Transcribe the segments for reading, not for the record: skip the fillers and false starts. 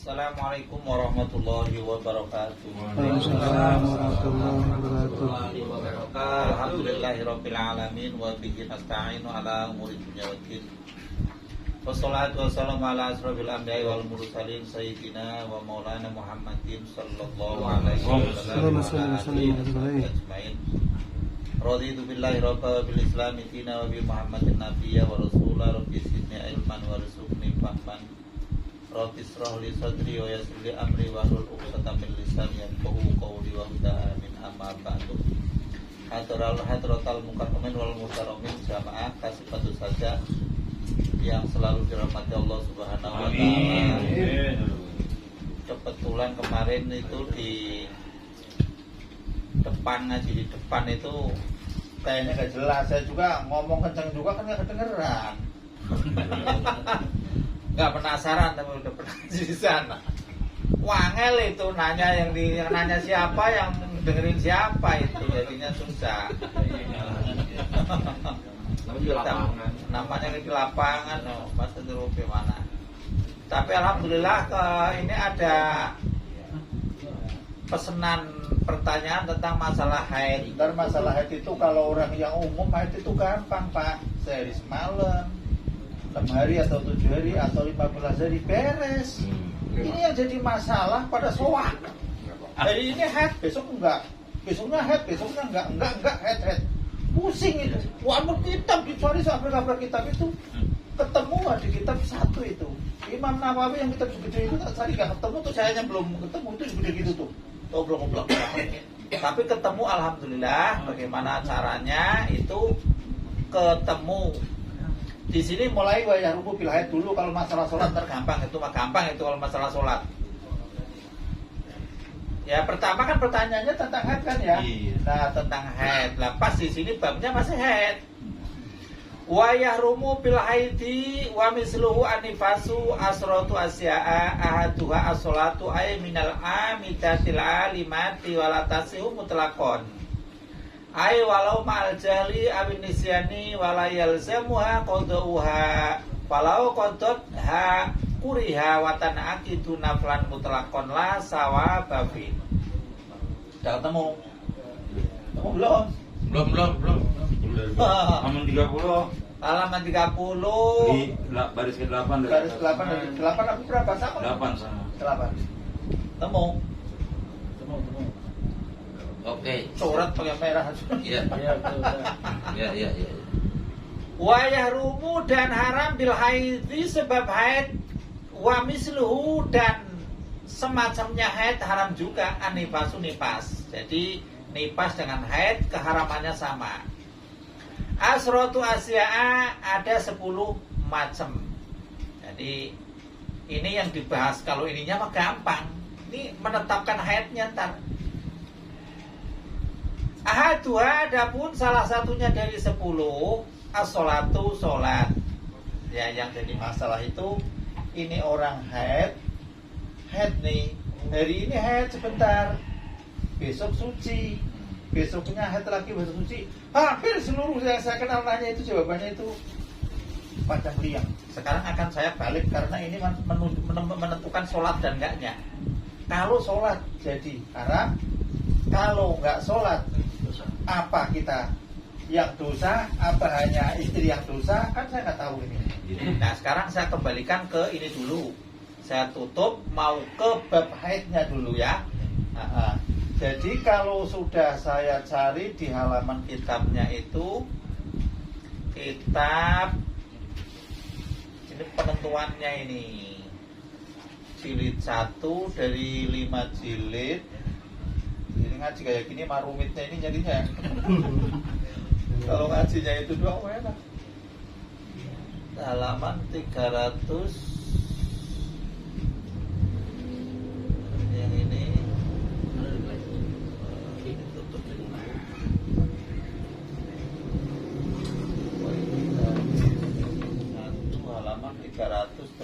Assalamualaikum warahmatullahi wabarakatuh. Waalaikumsalam warahmatullahi wabarakatuh. Alhamdulillahirabbil alamin wa bihi nasta'inu ala umuri dunya waddin. Wassalatu wassalamu ala asrofil anbiya'i wal mursalin sayyidina wa maulana Muhammadin sallallahu alaihi wasallam ajmain. Raditu billahi rabba wa bil islami dina wa bi Muhammadin nabiyya wa rasulah rabbi zidni ilman warzuqni fahman. Rabbi israh li sadri wa yassir li amri wahlul 'uqdatam min lisani yafqahu qawli wa amin amma ba'du. Hadratal mukarramin wal mukarramin jamaah kasifatu saja yang selalu dirahmati Allah Subhanahu wa taala. Kebetulan kemarin itu di depan ngaji di depan itu kayaknya gak jelas. Saya juga ngomong kencang juga kan gak kedengeran. Gak penasaran tapi udah pernah di sana. Wangel itu nanya yang nanya siapa, yang dengerin siapa, itu jadinya susah. Namanya di lapangan, Mas Terupi mana. Tapi alhamdulillah ini ada pesanan pertanyaan tentang masalah haid. Dan masalah haid itu kalau orang yang umum haid itu gampang, Pak. Sehari semalam, 6 hari atau 7 hari atau 15 hari beres. Ini yang jadi masalah pada soal. Hari ini haid, besok enggak. Besoknya haid, besoknya enggak haid. Pusing itu. Walaupun kitab dicari sampai kabar kitab itu ketemu di kitab satu itu. Imam Nawawi yang kitab segede itu tak cari enggak ketemu tuh, sayanya belum ketemu itu segede gitu tuh. Oblong-oblong. Tapi ketemu alhamdulillah. Bagaimana caranya itu ketemu. Di sini mulai wayah rubuh bil haid dulu. Kalau masalah sholat tergampang itu mah gampang itu kalau masalah sholat. Ya pertama kan pertanyaannya tentang haid kan ya. Nah tentang haid. Lah pas di sini babnya masih haid. Wayah rumu bil haidi wa misluhu anifasu asratu asya'a ahaduha as-sholatu ay minal amidatil alimati walatasihu mutlaqon. Ay walau ma'al jahli awin nisyani wala yalzamuha qadauha walau qadotha kuriha watan akidu naflan mutlaqon la sawaba fi. Sudah ketemu? Ketemu belum? Belum. Halaman 30. Halaman 30 Di baris ke-8 dari baris 8 dari 8 aku berapa sama? 8 sama. 8. Temu. Oke. Coret pakai merah. Iya. Iya. Wayah rumu dan haram bil haidi sebab haid wa misluhu dan semacamnya haid haram juga anifasu nifas. Jadi nifas dengan haid keharamannya sama. Asratu asya'a ada 10 macam. Jadi ini yang dibahas. Kalau ininya mah gampang. Ini menetapkan haidnya ntar. Ahaduha adapun salah satunya dari 10 as-sholatu sholat. Ya yang jadi masalah itu ini orang haid nih. Hari ini haid sebentar. Besok suci. Besoknya haid lagi besok suci. Hampir seluruh yang saya kenal nanya itu jawabannya itu macam liang. Sekarang akan saya balik karena ini menentukan sholat dan enggaknya. Kalau sholat jadi haram, kalau enggak sholat apa kita yang dosa, apa hanya istri yang dosa, kan saya nggak tahu ini. Nah sekarang saya kembalikan ke ini dulu. Saya tutup mau ke bab haidnya dulu ya. Jadi kalau sudah saya cari di halaman kitabnya itu kitab ini penentuannya ini jilid 1 dari 5 jilid. Ini ngaji kayak gini marumitnya ini jadinya. Kalau ngajinya itu doang enak. Halaman 300 yang ini tutup dulu. Halaman 385.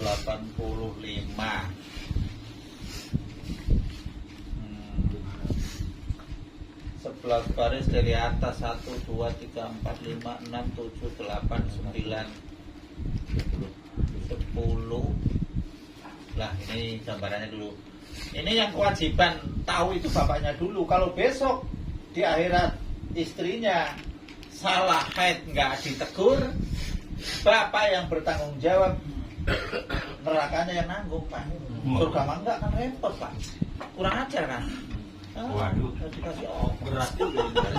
11 baris dari atas 1, 2, 3, 4, 5, 6, 7, 8, 9 10. Lah ini Ini gambarannya dulu. Ini yang kewajiban tahu itu bapaknya dulu. Kalau besok di akhirat istrinya salah haid nggak ditegur, bapak yang bertanggung jawab, nerakanya yang nanggung, Pak. Surga mah enggak kan repot, Pak. Kurang ajar kan? Waduh. Dikasih berat juga.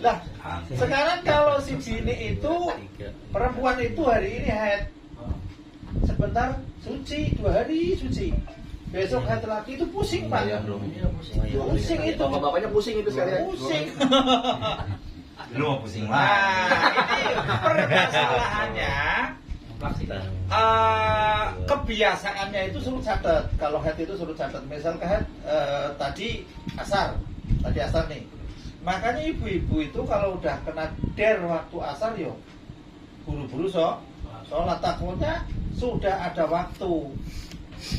Lah, sekarang kalau si bini itu perempuan itu hari ini haid, sebentar suci, 2 hari suci, besok haid lagi itu pusing, Pak. Pusing itu. Bapak-bapaknya pusing itu sekalian. Pusing. Lu mau pusing Nah, lah. ini permasalahannya. Kebiasaannya itu suruh catat. Kalau haid itu suruh catat. Misalkan haid tadi asar nih. Makanya ibu-ibu itu kalau udah kena waktu asar yo buru-buru sholat, takutnya sudah ada waktu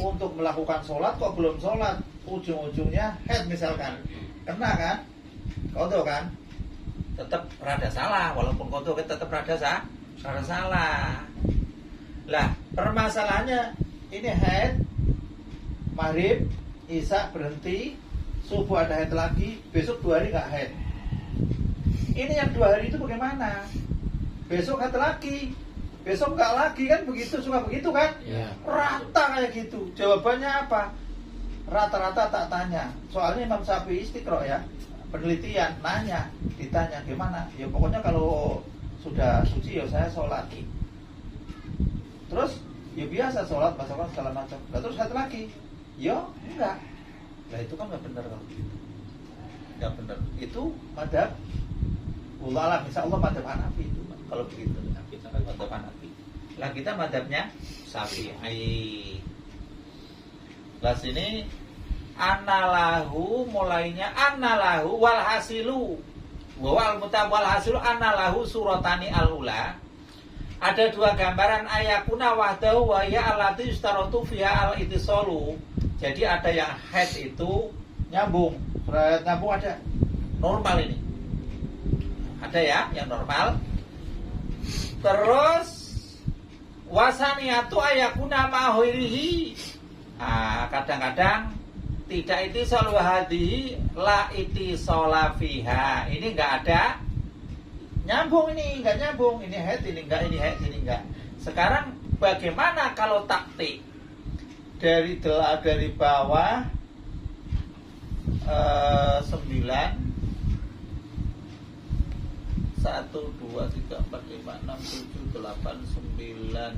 untuk melakukan sholat kok belum sholat, ujung-ujungnya haid misalkan kena kan, kodo kan, tetap rada salah, walaupun kodo tetap rada salah. Lah permasalahannya ini haid, maghrib, isya berhenti, subuh ada haid lagi, besok 2 hari nggak haid. Ini yang 2 hari itu bagaimana? Besok haid lagi, besok nggak lagi kan begitu, suka begitu kan? Ya. Rata kayak gitu. Jawabannya apa? Rata-rata tak tanya. Soalnya Imam Syafi'i istiqro ya, penelitian, ditanya gimana? Ya pokoknya kalau sudah suci ya saya sholat. Terus ya biasa sholat, baca segala macam. Nah, terus haid lagi? Yo enggak. Lah itu kan nggak benar kalau gitu. Nggak benar. Itu madhab ulama, misal Allah madhab Hanafi itu kalau begitu. Kita kan madhab Hanafi. Lah kita madhabnya Syafi'i. Lah sini anallahu, mulainya anallahu wal hasilu. Wal mutabal hasilu anallahu suratani al-ula. Ada 2 gambaran ayakuna wahdahu wa ya allati yustaratu fiha al-ittisalu. Jadi ada yang haid itu nyambung ada normal ini. Ada ya yang normal. Terus wasaniyatu ayakuna ma'hirihi. Kadang-kadang tidak ittisal hadihi la ittisala fiha. Ini enggak ada nyambung, ini enggak nyambung, ini haid, ini enggak, ini haid, ini enggak. Sekarang bagaimana kalau taktik dari bawah 9 1 2 3 4 5 6 7 8 9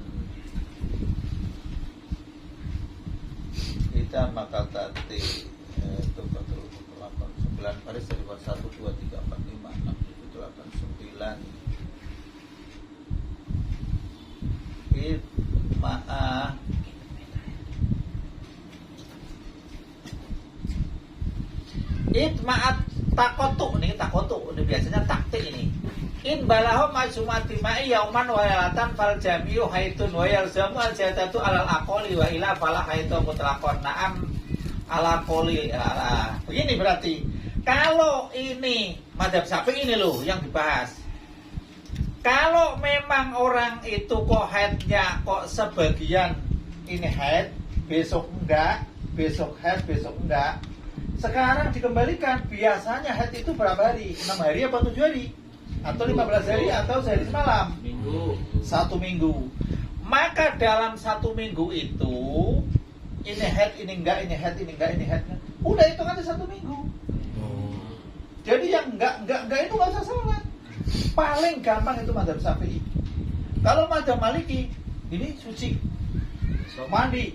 kita maka tadi itu 8 9 baris dari 1 2 3 4 5 6 7 8 9 maaf itma'at takotu ini biasanya taktik ini. In balahum majumati ma'i yauman wa yalatan fal jami'u haitun wa yalzamu al-jadatu alal aqoli wa ila fala haitu mutlaqon na'am ala qoli. Begini berarti kalau ini madhab Syafi'i ini loh yang dibahas. Kalau memang orang itu kok haidnya kok sebagian ini haid, besok enggak, besok haid, besok enggak. Sekarang dikembalikan, biasanya haid itu berapa hari? 6 hari apa 7 hari? Atau 15 hari atau sehari semalam? 1 minggu. Maka dalam 1 minggu itu ini haid, ini enggak, ini haid, ini enggak, ini haid. Udah itu kan 1 minggu. Jadi yang enggak itu enggak usah sholat. Paling gampang itu madhab Syafi'i. Kalau madhab Maliki, ini suci, mandi,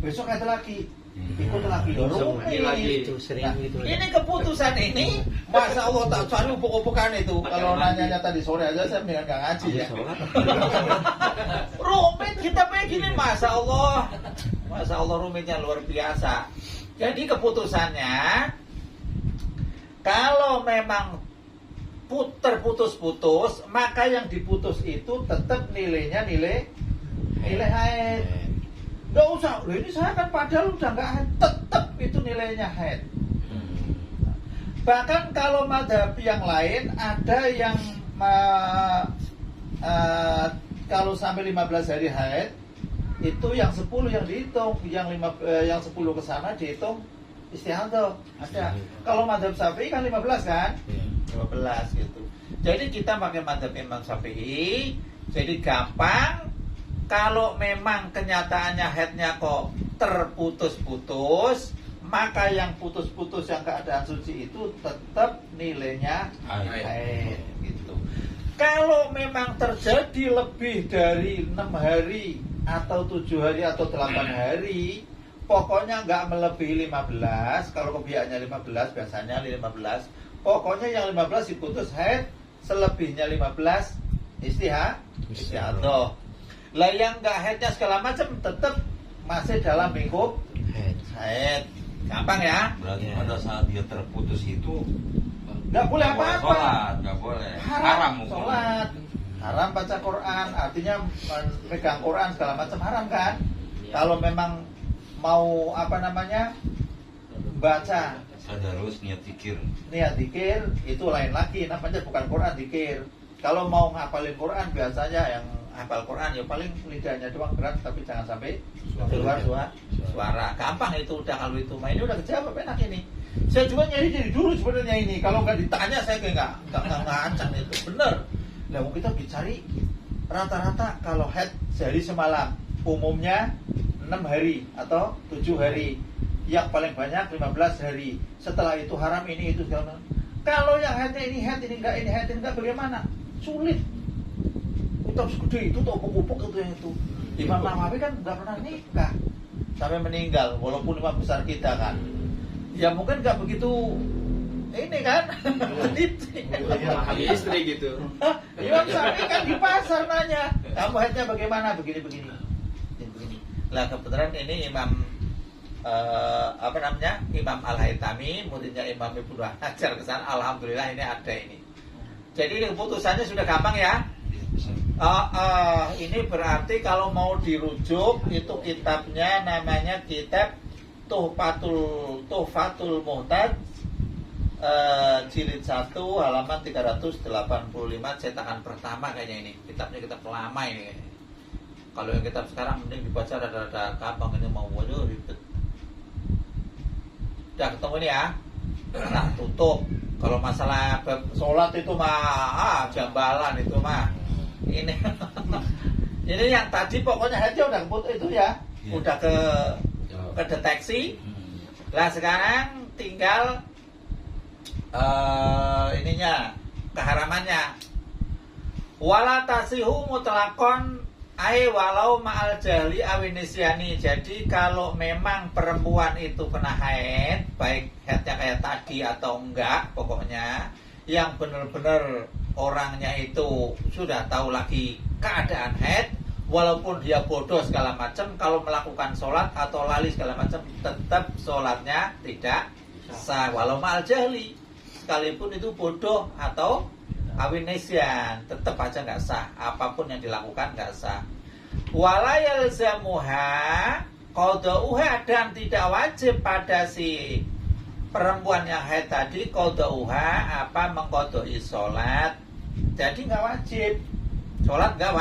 besok haid lagi, ikut lagi dorong itu sering nah, gitu. ini keputusan ini masa Allah tak cari upuk-upukan itu. Kalau nanyanya tadi sore aja saya bilang gak ngaji ya. Rumit kita begini, masa Allah rumitnya luar biasa. Jadi keputusannya kalau memang terputus-putus, maka yang diputus itu tetap nilainya nilai haid. Gak usah, loh ini saya kan padahal udah gak haid, tetap itu nilainya haid. Bahkan kalau madhab yang lain ada yang kalau sampai 15 hari haid, itu yang 10 yang dihitung, yang 10 ke sana dihitung istihadah. Ada. Kalau madzhab Syafi'i kan 15 kan? 15 gitu. Jadi kita pakai madzhab Imam Syafi'i. Jadi gampang. Kalau memang kenyataannya headnya kok terputus-putus, maka yang putus-putus yang keadaan suci itu tetap nilainya haid gitu. Kalau memang terjadi lebih dari 6 hari atau 7 hari atau 8 hari, pokoknya nggak melebihi 15. Kalau kebiasaannya 15, biasanya 15. Pokoknya yang 15 diputus haid, selebihnya 15 istihadah. Lah yang nggak haidnya segala macam tetap masih dalam lingkup haid. Gampang ya? Berarti pada saat dia terputus itu Nggak boleh apa-apa. sholat, nggak boleh. Haram hukumnya. sholat, haram baca Quran, artinya megang Quran segala macam haram kan? Kalau memang mau baca Tadarus niat zikir. niat zikir itu lain lagi, namanya bukan Quran zikir. Kalau mau ngapalin Quran biasanya yang hafal Quran ya paling lidahnya doang gerak tapi jangan sampai keluar suara. Gampang itu udah kalau itu main ini udah kejawab enak ini. Saya juga nyari dari dulu sebenarnya ini. Kalau nggak ditanya saya kayak nggak ngacang itu bener. Nah kita dicari rata-rata kalau head sehari semalam umumnya 6 hari atau 7 hari. Yang paling banyak 15 hari. Setelah itu haram ini itu segala macam. Kalau yang headnya ini head ini enggak bagaimana? Sulit. Kita segede itu tuh upuk-upuk itu yang itu. Imam Nawawi kan nggak pernah nikah sampai meninggal walaupun imam besar kita kan. Ya mungkin nggak begitu ini kan. Istri gitu. Imam Syafi'i kan di pasar nanya, kamu headnya bagaimana? Begini. Lah kebetulan ini Imam Imam Al-Haytami, muridnya Imam Ibnu Hajar kesana. Alhamdulillah ini ada ini. Jadi keputusannya sudah gampang ya. Ini berarti kalau mau dirujuk itu kitabnya namanya kitab Tuhfatul Muhtaj, jilid 1 halaman 385 cetakan pertama kayaknya ini. Kitabnya kitab lama ini kayaknya. Kalau yang kitab sekarang mending dibaca rada-rada gampang, ini mau waduh ribet. Udah ketemu ini ya. Nah, tutup. Kalau masalah sholat itu mah jambalan itu mah. Ini ini yang tadi pokoknya aja udah itu ya. Udah ke deteksi. Lah sekarang tinggal ininya keharamannya. Wala tasihu mutlakon walau ma'al jahli awinisyani. Jadi kalau memang perempuan itu kena haid, baik haidnya kayak tadi atau enggak, pokoknya yang benar-benar orangnya itu sudah tahu lagi keadaan haid, walaupun dia bodoh segala macam, kalau melakukan sholat atau lali segala macam, tetap sholatnya tidak sah walau ma'al jahli, sekalipun itu bodoh atau awinesian, tetap aja nggak sah. Apapun yang dilakukan nggak sah. Wala yalzamuha qada'uha, dan tidak wajib pada si perempuan yang haid tadi qada'uha mengqada'i sholat. Jadi nggak wajib sholat, nggak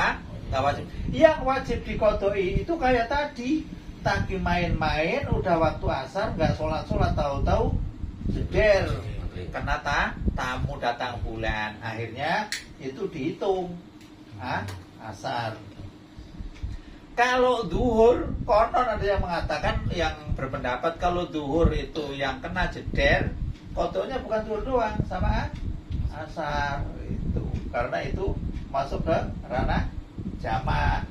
wajib. Yang wajib diqada'i itu kayak tadi main-main udah waktu asar nggak sholat tahu-tahu jeder kena tamu datang bulan, akhirnya itu dihitung asar. Kalau duhur, konon ada yang mengatakan, yang berpendapat kalau duhur itu yang kena jeder, kodonya bukan duhur doang, sama asar itu, karena itu masuk ke ranah jamaah.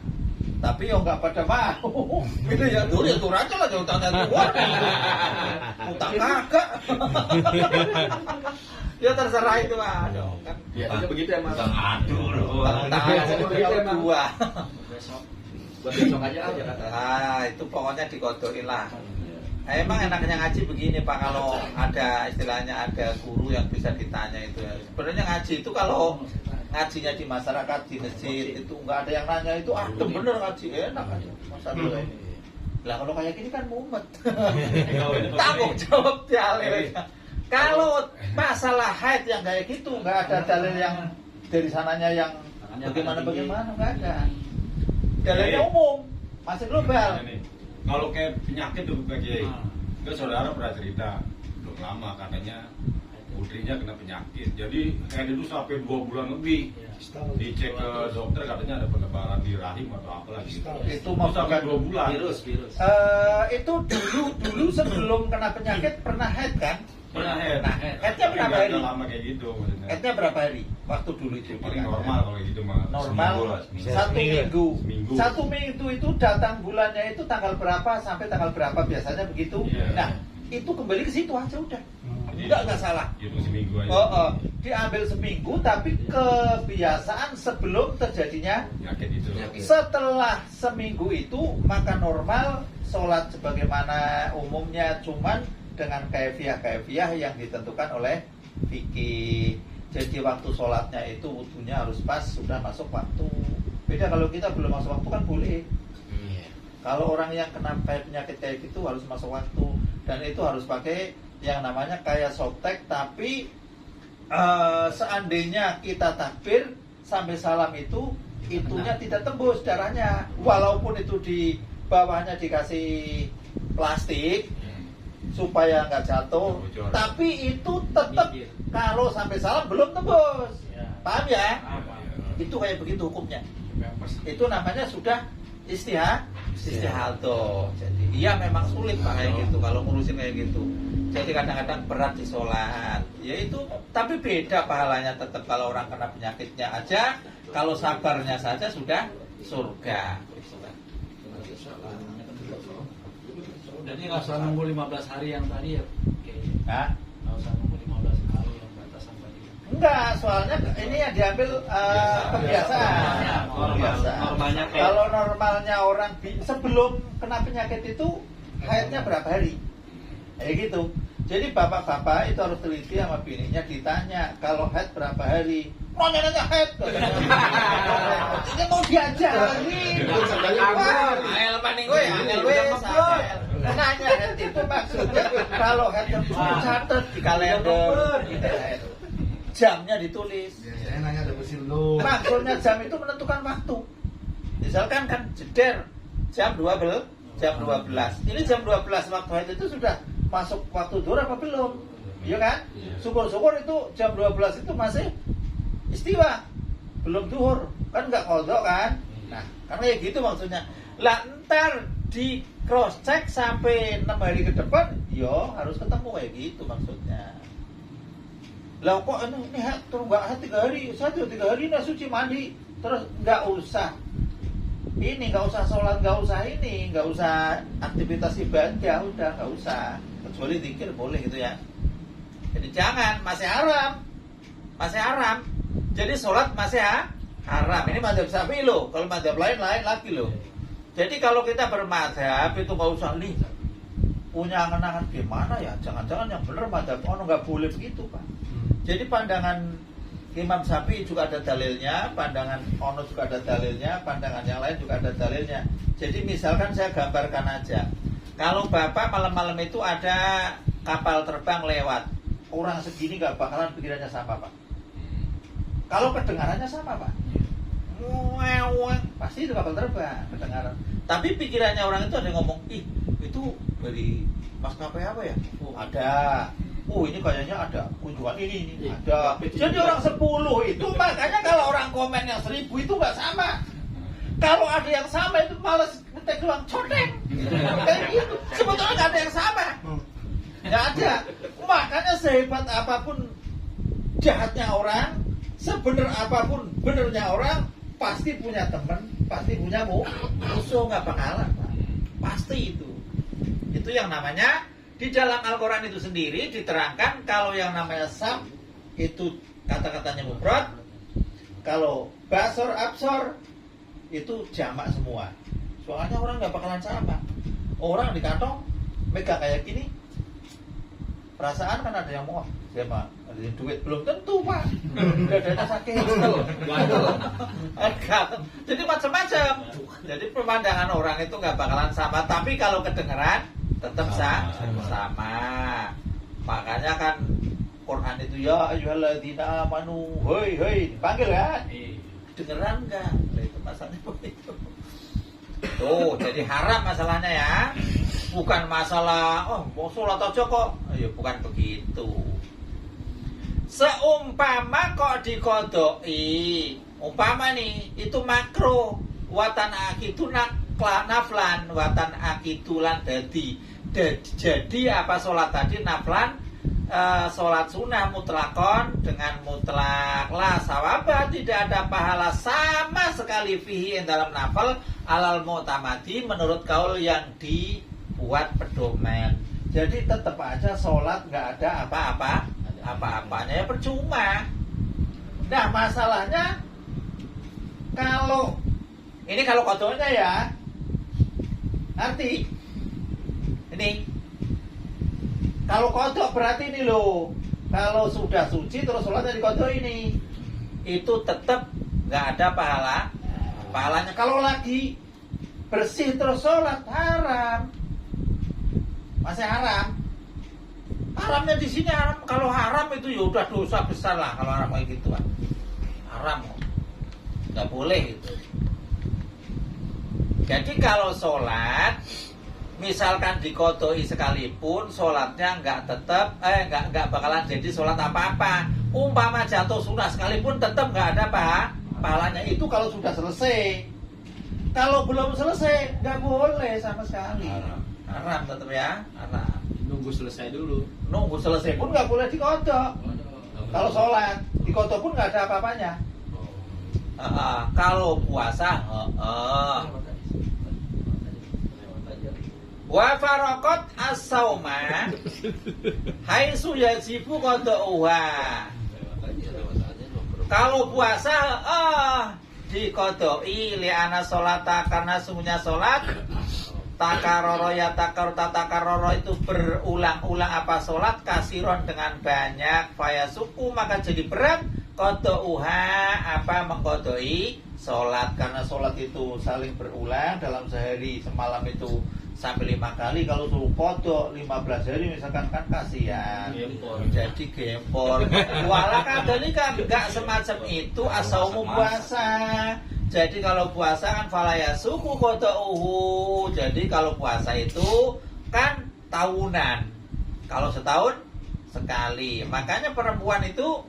Tapi yang nggak pada mau, itu ya duhur aja lah, jangan tanya duhur, utang kagak. Ya terserah itu mah, kan. Biasanya begitu ya mas. Utang adur. Utang dua. Besok aja kata. Itu pokoknya dikodokin lah. Emang enaknya ngaji begini Pak, kalau ada istilahnya ada guru yang bisa ditanya itu ya. Sebenarnya ngaji itu kalau ngajinya di masyarakat, di masjid itu nggak ada yang nanya itu bener ngaji enak aja masa dulu ini. Lah kalau kayak gini kan mumet. Tanggung jawab dalil. Kalau masalah haid yang kayak gitu nggak ada dalil yang dari sananya yang bagaimana nggak ada. Dalilnya umum. masih global. Ini, kalau kayak penyakit tuh Pak Kiai, kan saudara pernah cerita belum lama katanya putrinya kena penyakit. Jadi kayak itu sampai 2 bulan lebih. Dicek ke dokter katanya ada penebalan di rahim atau apa lagi. Itu mau sampai 2 bulan. Virus. Itu dulu sebelum kena penyakit pernah head kan? Pernah head. Nah, headnya Tapi berapa nggak hari? lama kayak gitu maksudnya. Headnya berapa hari? Waktu dulu itu Paling normal kalau kayak gitu mah. Normal Seminggu lah, seminggu. 1 minggu. Seminggu. 1 minggu itu datang bulannya itu tanggal berapa sampai tanggal berapa biasanya begitu. Iya. Nah, itu kembali ke situ aja udah. Enggak salah. Itu seminggu aja. Diambil seminggu tapi kebiasaan sebelum terjadinya Penyakit itu. setelah seminggu itu maka normal sholat sebagaimana umumnya cuman dengan kaifiah yang ditentukan oleh fikih. Jadi waktu sholatnya itu wudunya harus pas sudah masuk waktu. Beda kalau kita belum masuk waktu kan boleh. Kalau orang yang kena penyakit kayak gitu harus masuk waktu dan itu harus pakai yang namanya kayak softtek tapi seandainya kita takbir sampai salam itu itunya tidak tembus darahnya walaupun itu di bawahnya dikasih plastik supaya nggak jatuh Bocor. tapi itu tetap kalau sampai salam belum tembus paham ya itu kayak begitu hukumnya itu namanya sudah istihadah. Jadi iya memang sulit Pak kayak gitu kalau ngurusin kayak gitu. Jadi kadang-kadang berat di sholat. Ya itu tapi beda pahalanya tetap kalau orang kena penyakitnya aja. Kalau sabarnya saja sudah surga. Jadi nggak usah nunggu 15 hari yang tadi ya. Oke. Nah, Nggak usah nunggu 15 hari yang batasan tadi. enggak, soalnya ini yang diambil kebiasaan. Normalnya kayak Kalau normalnya orang sebelum kena penyakit itu haidnya berapa hari? Kayak gitu. Jadi bapak-bapak itu harus teliti sama bininya ditanya kalau haid berapa hari. Nanya haid. Ini mau diajak lagi. Angel paning gue, angel wes. Nanya haid itu maksudnya kalau haid catat di kalender. Jamnya ditulis. Biasanya nanya ada mesin lo. Maksudnya jam itu menentukan waktu. Misalkan kan jeder jam 12. Ini jam 12 waktu haid itu sudah masuk waktu zuhur apa belum? Iya kan? Syukur-syukur itu jam 12 itu masih istiwa. Belum zuhur. Kan enggak qadha kan? Nah, karena ya gitu maksudnya. Lah ntar di cross check sampai 6 hari ke depan, yo harus ketemu kayak gitu maksudnya. Lah kok ini terus nggak 3 hari, 3 hari nah suci mandi, terus nggak usah ini, nggak usah sholat, nggak usah ini, nggak usah aktivitas ibadah, udah nggak usah, kecuali zikir boleh gitu ya. Jadi jangan, masih haram, jadi sholat masih haram. Ini mazhab Syafi'i loh, kalau mazhab lain lagi loh. Jadi kalau kita bermadzhab itu nggak usah nih punya angan-angan gimana ya, jangan-jangan yang benar mazhab ono nggak boleh begitu Pak. Jadi pandangan Imam Syafi'i juga ada dalilnya, pandangan Ono juga ada dalilnya, pandangan yang lain juga ada dalilnya. Jadi misalkan saya gambarkan aja, kalau Bapak malam-malam itu ada kapal terbang lewat, orang segini nggak bakalan pikirannya sama Pak. Kalau kedengarannya sama Pak, pasti itu kapal terbang kedengaran. Tapi pikirannya orang itu ada yang ngomong, ih itu dari maskapai apa ya? Oh, ada. Oh ini kayaknya ada kunjungan ini ada. Jadi orang 10 itu makanya kalau orang komen yang 1000 itu nggak sama. Kalau ada yang sama itu malas ngetek doang codeng. Kayak gitu. Sebetulnya nggak ada yang sama. Nggak ada. Makanya sehebat apapun jahatnya orang, sebenar apapun benernya orang, pasti punya teman, pasti punya musuh, nggak bakalan. Pasti itu. Itu yang namanya di dalam Al-Quran itu sendiri diterangkan kalau yang namanya sam itu kata-katanya mufrad, kalau basor absor itu jamak semua. Soalnya orang nggak bakalan sama. Orang di kantong megang kayak gini, perasaan kan ada yang mau siapa ada yang duit belum tentu Pak. Dadanya sakit. Jadi macam-macam. Jadi pemandangan orang itu nggak bakalan sama. Tapi kalau kedengeran tetap sama. Makanya kan Quran itu ya ayyuhalladzina amanu, hoi dipanggil kan? Dengeran enggak? Nah, itu masalahnya begitu. Tuh, jadi haram masalahnya ya. Bukan masalah, oh mau sholat aja kok. Ya bukan begitu. Seumpama kok dikodoi, umpama nih, itu makro. Watan akitu naflan, watan akitulan jadi apa sholat tadi naflan, sholat sunnah mutlakon dengan mutlak la sawaba, tidak ada pahala sama sekali fihi dalam nafal alal mu'tamadi menurut kaul yang dibuat pedoman. Jadi tetap aja sholat nggak ada apa-apanya, ya percuma. Nah masalahnya kalau ini kalau kodoknya ya nanti ini kalau kodok berarti ini loh, kalau sudah suci terus sholatnya di kodok ini, itu tetap nggak ada pahalanya. Kalau lagi bersih terus sholat haram, masih haram. Haramnya di sini haram. Kalau haram itu ya udah dosa besar lah kalau haram kayak gitu kan. Haram, nggak boleh itu. Jadi kalau sholat misalkan dikodoi sekalipun, sholatnya nggak bakalan jadi sholat apa-apa. Umpama jatuh sunnah sekalipun tetap nggak ada pahalanya. Itu kalau sudah selesai. Kalau belum selesai nggak boleh sama sekali. Haram tetap ya, haram. Nunggu selesai dulu. Nunggu selesai pun nggak boleh dikodok. Kalau sholat dikodok pun nggak ada apa-apanya. Kalau puasa, wa faraqat as-sauma haitsu yajibu qada'uha. Kalau puasa diqada'i li ana sholata, karena sungguhnya salat takaroro ya takaroro itu berulang-ulang apa salat kasiron dengan banyak, fayasuku maka jadi berat qada'uha apa mengqada'i salat, karena salat itu saling berulang dalam sehari semalam itu sampai 5 kali. Kalau suruh kodok 15 hari misalkan kan kasihan, jadi gempor. Wala kadalika enggak semacam itu asaumu puasa. Jadi kalau puasa kan falaya suku kodokuhu. Jadi kalau puasa itu kan tahunan. Kalau setahun sekali. Makanya perempuan itu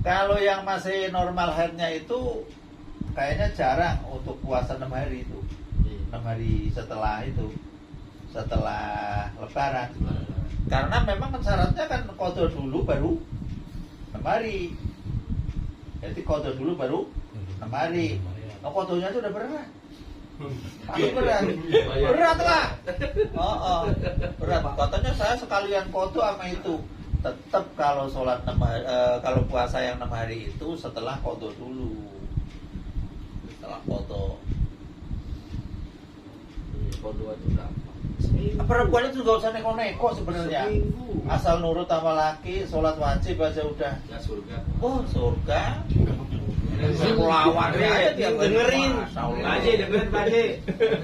kalau yang masih normal haidnya itu kayaknya jarang untuk puasa 6 hari itu. 6 hari setelah lebaran, karena memang kan syaratnya kan kodo dulu baru 6 hari. Jadi kodo dulu baru 6 hari. Kodonya itu udah berat. Paling berat lah. Berat. Katanya saya sekalian kodo sama itu. Tetap kalau sholat 6 hari, kalau puasa yang 6 hari itu setelah kodo dulu. Setelah kodo. Kodok itu berapa? Perempuan itu nggak usah neko-neko sebenarnya. Asal nurut sama laki, sholat wajib aja udah. Ya surga. Oh surga. Pulawannya aja dia dengerin. Haji dengerin Haji.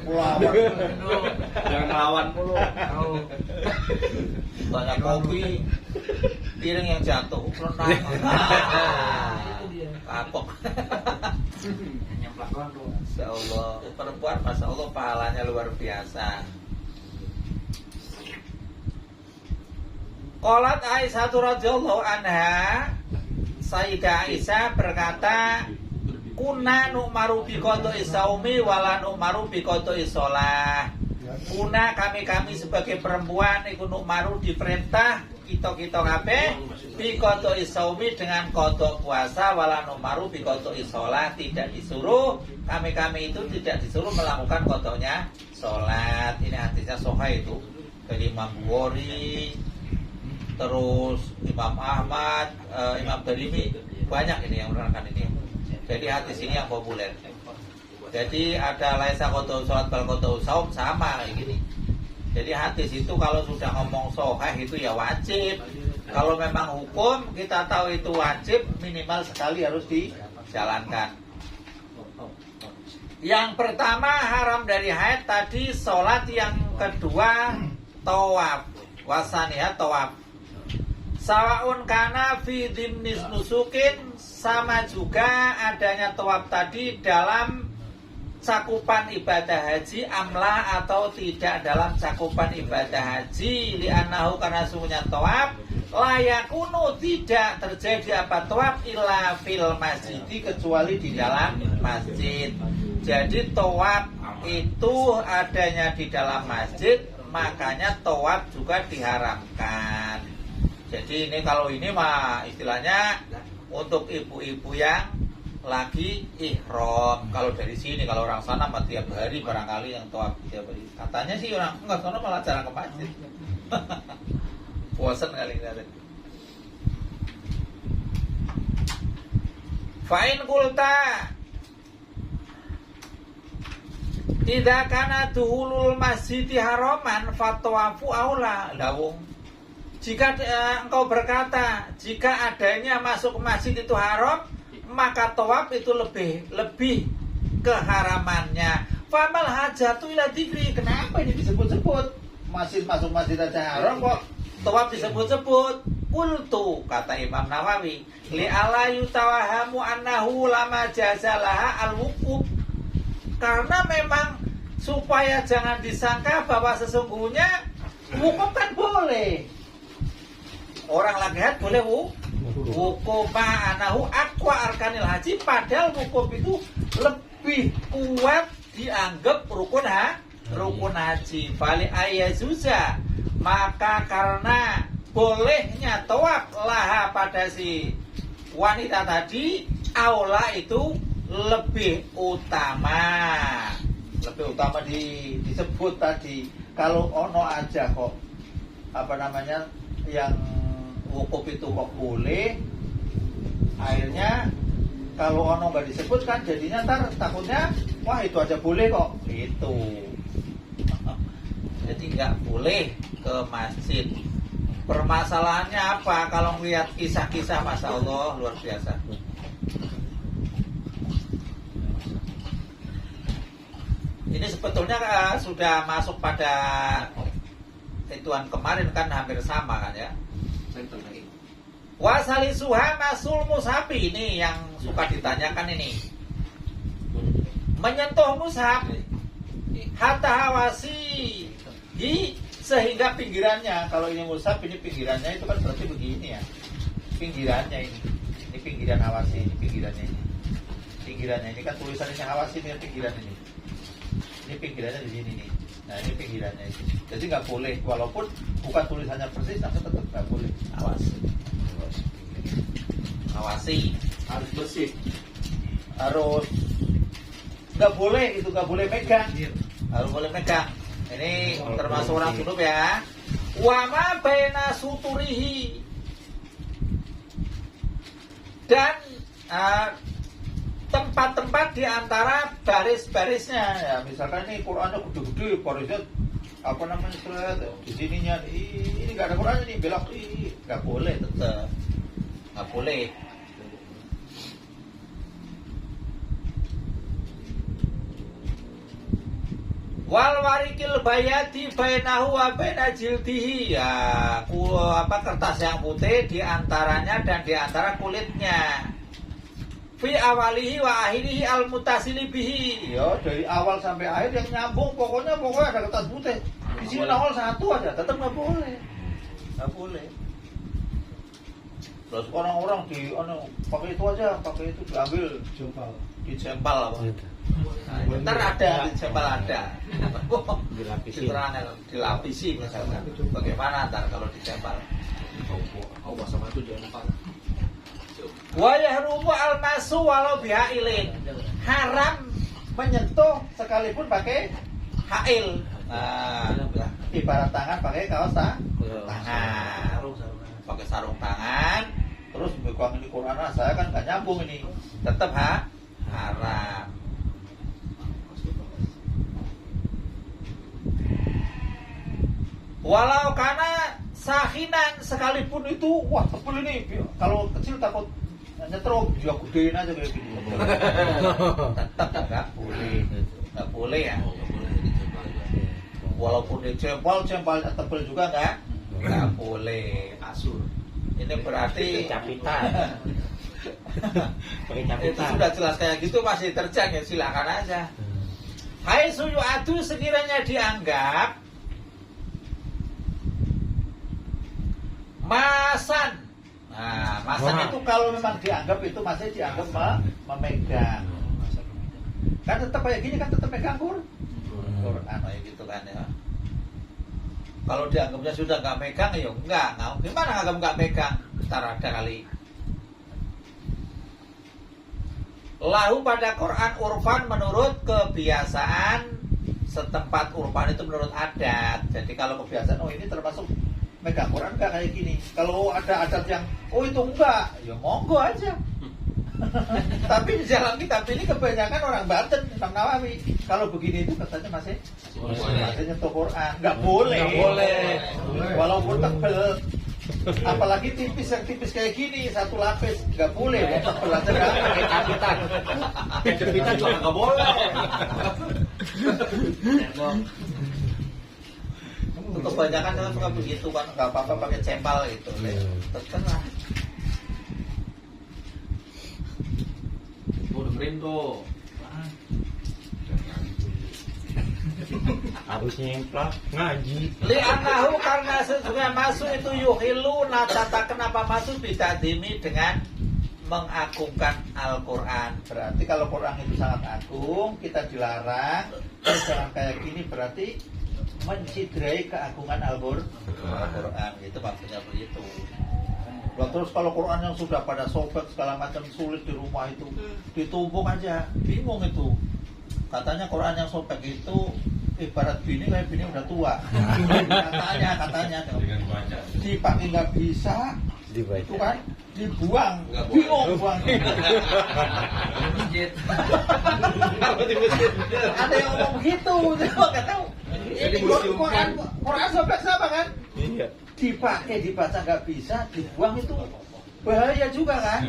Pulawan. Jangan ngelawan mulu. Banyak kopi. Piring yang jatuh. Rendang. Kapok. Masya Allah, perempuan Masya Allah pahalanya luar biasa. Qalat Aisyah radhiyallahu anha, Sayyidah Aisyah berkata, kuna nu'maru bi qada'i shaumi wala nu'maru bi qada'i shalah. Kuna kami sebagai perempuan iku nu'maru diperintah kita kabeh bi qada'i shaumi dengan qada puasa, wala nu'maru bi qada'i shalah, tidak disuruh kami itu tidak disuruh melakukan qadanya salat. Ini hadisnya sahih itu dari Imam Bukhari, terus Imam Ahmad, Imam Darimi, banyak ini yang menerangkan ini. Jadi hadis ini yang populer. Jadi ada laisa qada salat bal qada saum sama kayak gini. Jadi hadis itu kalau sudah ngomong sahih itu ya wajib. Kalau memang hukum kita tahu itu wajib, minimal sekali harus dijalankan. Yang pertama haram dari haid tadi sholat, yang kedua tawaf, wasaniha tawaf. Sawaun kana fi dimnis nusukin, sama juga adanya tawaf tadi dalam cakupan ibadah haji amla atau tidak dalam cakupan ibadah haji li'annahu karena sungguhnya tawaf layakunu tidak terjadi apa tawaf illa fil masjid kecuali di dalam masjid. Jadi tawaf itu adanya di dalam masjid, makanya tawaf juga diharamkan. Jadi ini kalau ini mah istilahnya untuk ibu-ibu yang lagi ihram. Kalau dari sini, kalau orang sana mah tiap hari barangkali yang tawaf tiap hari. Katanya sih orang enggak sana malah jarang ke masjid. Bosan kali ini. Fa'in kulta tidak kana duhulul masjidi haraman fatwafu aula lawung. Jika engkau berkata jika adanya masuk ke masjid itu haram, maka tawaf itu lebih keharamannya. Famal hajatu ila dzikri. Kenapa ini disebut-sebut? Masuk masjid aja haram kok tawaf disebut-sebut. Qultu kata Imam Nawawi, li ala yutawahamu annahu lama jazalaha al-wuquf. Karena memang supaya jangan disangka bahwa sesungguhnya wukuf kan boleh. Orang lagi haid boleh wukuf ma'anahu aqwa arkanil haji, padahal wukuf itu lebih kuat dianggap rukun haji. Fali ayazuza, maka karena bolehnya tawaf laha pada si wanita tadi, aula itu lebih utama disebut tadi. Kalau ono aja kok apa namanya yang wukuf itu kok boleh, akhirnya kalau ono nggak disebut kan jadinya ntar takutnya wah itu aja boleh kok itu. Jadi nggak boleh ke masjid. Permasalahannya apa? Kalau melihat kisah-kisah, masya Allah luar biasa. Ini sebetulnya sudah masuk pada ituan kemarin kan hampir sama kan ya. Wasali suha masul mushafi, ini yang suka ditanyakan ini. Menyentuh mushaf hatta hawasi sehingga pinggirannya. Kalau ini mushaf ini pinggirannya itu kan berarti begini ya. Pinggirannya ini pinggiran hawasi, ini pinggirannya ini. Pinggirannya ini kan tulisannya hawasi, ini pinggiran ini. Ini pinggirannya di sini nih. Nah ini pinggirannya ini. Jadi nggak boleh, walaupun bukan tulisannya persis, tapi tetap nggak boleh. Awasi Harus bersih. harus nggak boleh itu, nggak boleh megang, harus boleh megang. Ini termasuk orang junub ya. Wama baina suturihi, dan tempat-tempat di antara baris-barisnya ya. Misalkan ini Qurannya gede-gede, barisnya apa namanya di sininya ini nggak ada Qurannya nih, belok nggak boleh, tetap nggak boleh. Wal warikil bayati bainahu wa baina jildihi, ya kertas yang putih di antaranya dan di antara kulitnya. Fi awalihi wa akhirihi al mutasili bihi, ya dari awal sampai akhir yang nyambung, pokoknya ada kertas putih. Di sini awal satu aja, tetap nggak boleh. Terus orang-orang pakai itu aja, pakai itu diambil, dijempal apa? Nah, ntar ada dijempal ada. Dilapisi misalnya. Bagaimana ntar kalau dijempal? Oh sama itu jangan lupa. Wa yahrumu al-masu walau bihailin. Haram menyentuh sekalipun pakai hail. Nah, ibarat tangan pakai kaos tangan. Pakai sarung tangan. Terus bukan ini Quran, saya kan nggak nyambung ini. Tetap haram. Walau karena sahinan sekalipun itu, wah tebel ini. Kalau kecil takut nyetrum, juga gedein aja kayak gini. Tetap nggak boleh ya. Walaupun dijempol tebel juga nggak boleh. Asur. Ini berarti capitan. Itu sudah jelas kayak gitu masih terjang ya, silakan aja. Hai suyu adu sekiranya dianggap masan. Nah, masan itu kalau memang dianggap itu masih dianggap memegang. Kan tetap kayak gini kan tetap pegang Quran kayak gitu kan ya. Kalau dianggapnya sudah nggak megang ya enggak. Gimana nggak megang? Ntar ada kali. Lahu pada Quran urfan menurut kebiasaan setempat, urfan itu menurut adat. Jadi kalau kebiasaan, oh ini termasuk megang Quran enggak kayak gini. Kalau ada adat yang, oh itu enggak, ya monggo aja. Tapi di dalam kitab ini kebanyakan orang Banten, Imam Nawawi. Kalau begini itu katanya masih nyentuh Quran, nggak boleh. Walaupun tebel. Apalagi tipis, yang tipis kayak gini, satu lapis nggak boleh. Tebel aja nggak pakai capitan. Kecerbitan juga nggak boleh. Untuk kebanyakan orang suka begitu kan, nggak apa-apa pakai cempal gitu. Terkenal. Tuh dengerin tuh. Harus nyemplak ngaji. Li'annahu karena sesungguhnya masuk itu yuhilu natata kenapa masuk bitadimi dengan mengagungkan Al-Quran. Berarti kalau Quran itu sangat agung, kita dilarang. Jangan kayak gini berarti mencidrai keagungan Al-Quran. Itu maksudnya begitu. Nah, terus kalau Quran yang sudah pada sobek segala macam sulit di rumah itu ditumpuk aja, bingung itu. Katanya Quran yang sobek itu ibarat bini kayak bini udah tua. katanya dengan baca. dipakai nggak bisa, itu kan dibuang, bingung buang. Ada yang ngomong gitu, saya nggak tahu. Ini Quran sobek sama kan? Iya. Dipakai dibaca nggak bisa, dibuang itu bahaya juga kan.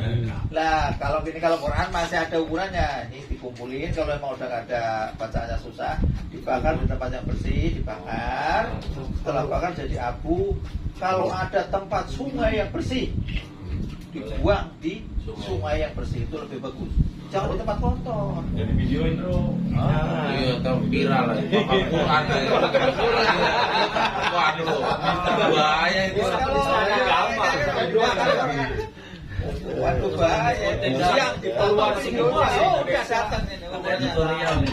Lah kalau gini, kalau Quran masih ada ukurannya, ini dikumpulin. Kalau memang udah nggak ada bacaannya susah, dibakar di tempat yang bersih, dibakar. Setelah bakar jadi abu. Kalau ada tempat sungai yang bersih, dibuang di sungai yang bersih, itu lebih bagus. Jangan di tempat kotor. Jadi videoin bro. Iya, tahu viral lah. Quran waduh, bahaya itu. Waduh bahaya. Yang ditonton semua. Oh udah datang ini.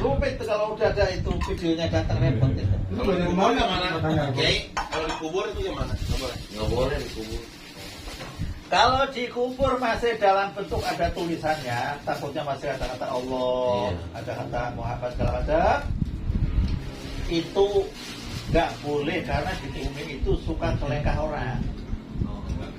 Rumit kalau udah ada itu videonya datang repot itu. Itu yang mana? Kiai, kalau dikubur itu gimana? Nggak boleh dikubur. Kalau dikubur masih dalam bentuk ada tulisannya, takutnya masih ada kata Allah, ada kata Muhammad segala macam, itu nggak boleh karena di bumi itu suka kelengkah orang.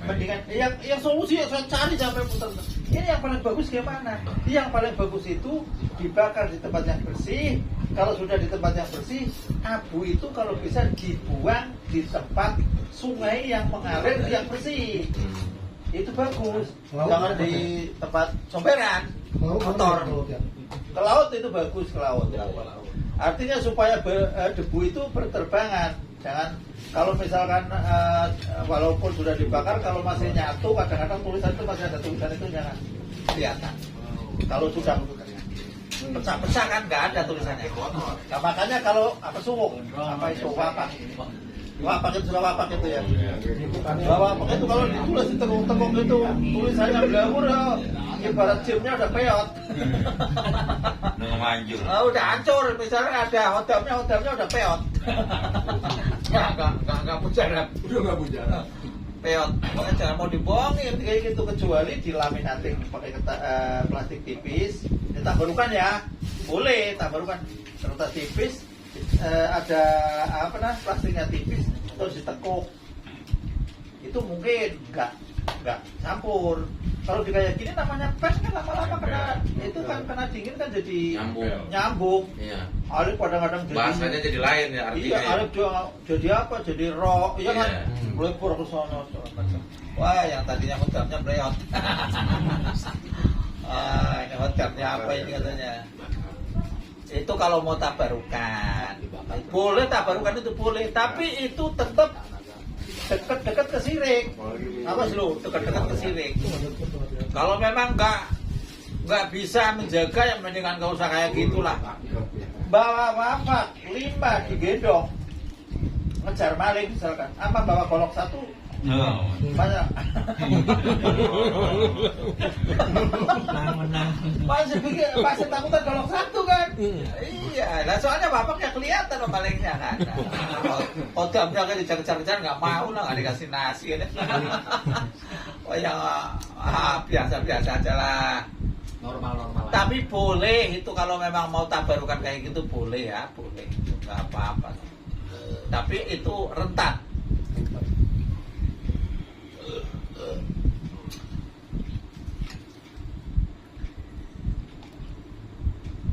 Mendingan yang solusi yang saya cari sampai muter. Ini yang paling bagus gimana? Yang paling bagus itu dibakar di tempat yang bersih. Kalau sudah di tempat yang bersih, abu itu kalau bisa dibuang di tempat sungai yang mengalir yang bersih. Itu bagus. Jangan di tempat comberan, kotor. Ke laut itu bagus, ke laut. Artinya supaya debu itu berterbangan. Jangan kalau misalkan walaupun sudah dibakar, kalau masih nyatu, kadang-kadang tulisan itu masih ada tulisan itu jangan kelihatan. Kalau sudah pecah-pecah kan nggak ada tulisannya. Nah, makanya kalau apa suwuk, apa itu wapak itu sudah wapak itu ya. Wapak itu kalau ditulis di tekuk-tekuk itu tulisannya blawur ya, ibarat jamnya udah peot. Udah manjur. Udah hancur, misalnya ada hotelnya udah peot. Nggak pujaran. Udah nggak bujara. Peot. Makanya jangan mau dibohongin kayak gitu, kecuali dilaminating pakai plastik tipis. Tak barukan ya, boleh tak barukan kertas tipis. Ada apa nah plastiknya tipis terus ditekuk, itu mungkin nggak campur. Kalau kayak gini namanya pes kan lama-lama kena itu kan kena dingin kan jadi nyambung. Iya. Alif kadang-kadang jadi Bahasanya jadi lain ya artinya. iya, Alif jadi apa? Jadi roh, iya kan? Melipur ke sono. Wah, yang tadinya hotelnya bleot. Ini hotelnya apa ini katanya? Itu kalau mau tabarukan, boleh tabarukan itu boleh, tapi itu tetap dekat-dekat ke sirik. Apa sih lo? Dekat-dekat ke sirik. Kalau memang nggak bisa menjaga, ya mendingan nggak usah kayak gitulah. bawa bapak 5 digendong ngejar maling misalkan, apa bawa golok 1 banyak. Menang. Masih takutan golok 1 kan? Iya, lah soalnya bapak nggak kelihatan loh malingnya kan. Kodamnya kan dikejar-kejar nggak mau lah, nggak dikasih nasi kan. Oh yang biasa-biasa aja lah. Normal. Tapi boleh itu kalau memang mau tabarukan kayak gitu boleh ya, boleh. Nggak apa-apa. Tapi itu rentan.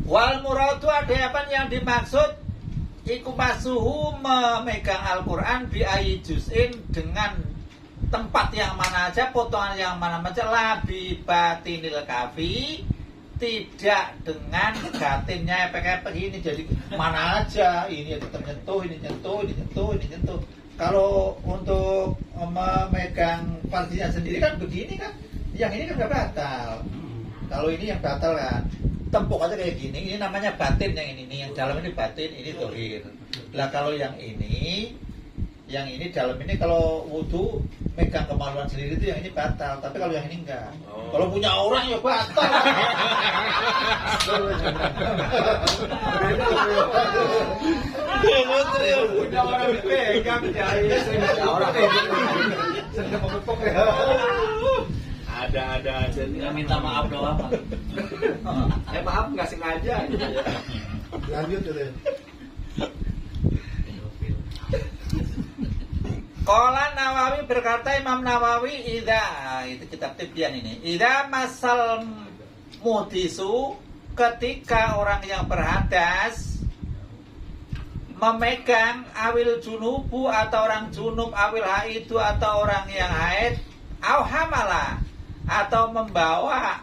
Wal muradu ada apa yang dimaksud iku masuhu memegang Al-Quran bi ayi juz'in dengan tempat yang mana aja, potongan yang mana aja, labi batinil kafi, tidak dengan batinnya epek-epek ini, jadi mana aja, ini tetap nyentuh, ini nyentuh, ini nyentuh, ini nyentuh. Kalau untuk memegang partinya sendiri kan begini kan, yang ini kan nggak batal. Kalau ini yang batal kan, tempuk aja kayak gini, ini namanya batin yang ini, yang dalam ini batin, ini dohir. Lah kalau yang ini dalam ini kalau wudu megang kemaluan sendiri itu yang ini batal, tapi kalau yang ini enggak. Kalau punya orang ya batal. Punya orang dipegang jahil. Orang Sedang memepok ya. Ada Nggak minta maaf doang. maaf nggak sengaja. Lanjut deh. Qala Nawawi berkata, Imam Nawawi, itu kitab Tibyan ini. Idza masal muhdisu, ketika orang yang berhadas memegang awil junubu atau orang junub, awil haidu atau orang yang haid, au hamala atau membawa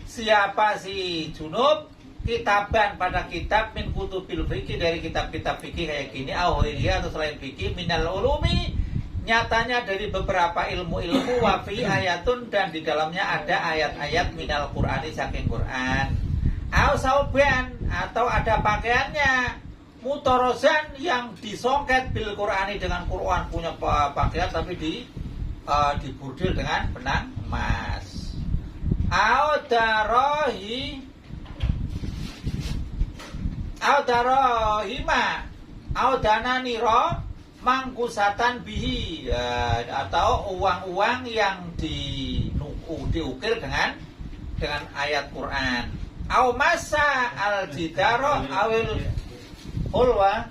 siapa si junub kitaban pada kitab min kutubil fikih, dari kitab-kitab fikih kayak gini, awhiriya atau selain fikih, minal ulumi, nyatanya dari beberapa ilmu-ilmu, wafi ayatun, dan di dalamnya ada ayat-ayat minal qur'ani, saking Quran, aw sauban, atau ada pakaiannya, mutorozan, yang disongket bil qur'ani, dengan Quran, punya pakaian tapi diburdil dengan benang emas, aw darohima audananiro mangkusatan bihi, atau uang-uang yang diukir dengan ayat Quran, au masa al jidaro awil hulwa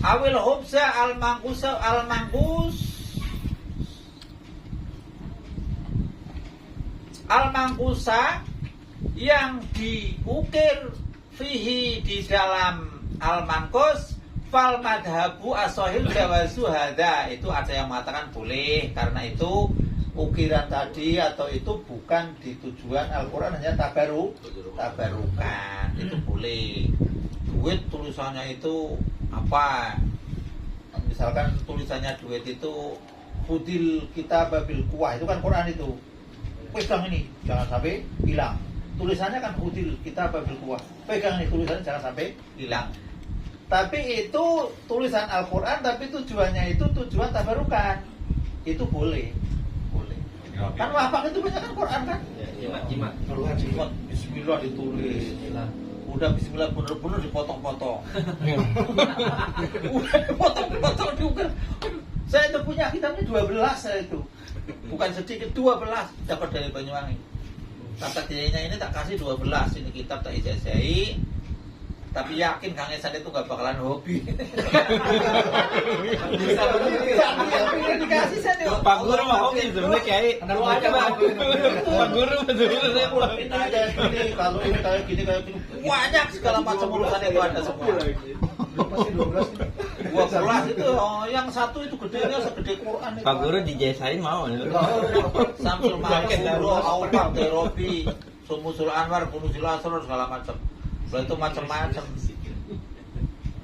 awil hubza al mangkusa yang diukir fihi, di dalam al-manqus, fal madhabu as-sahih jawazu hada, itu ada yang mengatakan boleh, karena itu ukiran tadi atau itu bukan di tujuan Al-Quran, hanya tabarukan, itu boleh. Duit tulisannya itu apa, misalkan tulisannya duit itu hudil kitab bil kuwah, itu kan Quran itu, pegang ini jangan sampai hilang. Tulisannya kan hudil kita babil kuwah, pegang nih tulisannya jangan sampai hilang. Tapi itu tulisan Al-Quran, tapi tujuannya itu tujuan tabarukan, itu boleh. Kan wafak itu banyak kan Quran kan? Jimat. Jimat, Bismillah ditulis. Udah Bismillah bener-bener dipotong-potong. Udah dipotong-potong juga. Saya itu punya kitabnya 12 saya itu. Bukan sedikit, 12 dapat dari Banyuwangi. Kata kiainya ini tak kasih 12, ini kitab tak ijazahi, tapi yakin Kang Esan itu gak bakalan hobi. Bisa dikasih saya nih. Pak Guru mah hobi sebenarnya Kiai. Pak Guru sebenarnya Ini kayak gini, kalau ini kayak gini banyak segala macam urusan itu ada semua. Pasti 12 itu, yang satu itu gedenya segede Quran itu. Pak Guru dijesain mau. Samsul Mansuro, Aupak, Derobi, Sumusul Anwar, Kunusil Asror, segala macam. Itu macam-macam.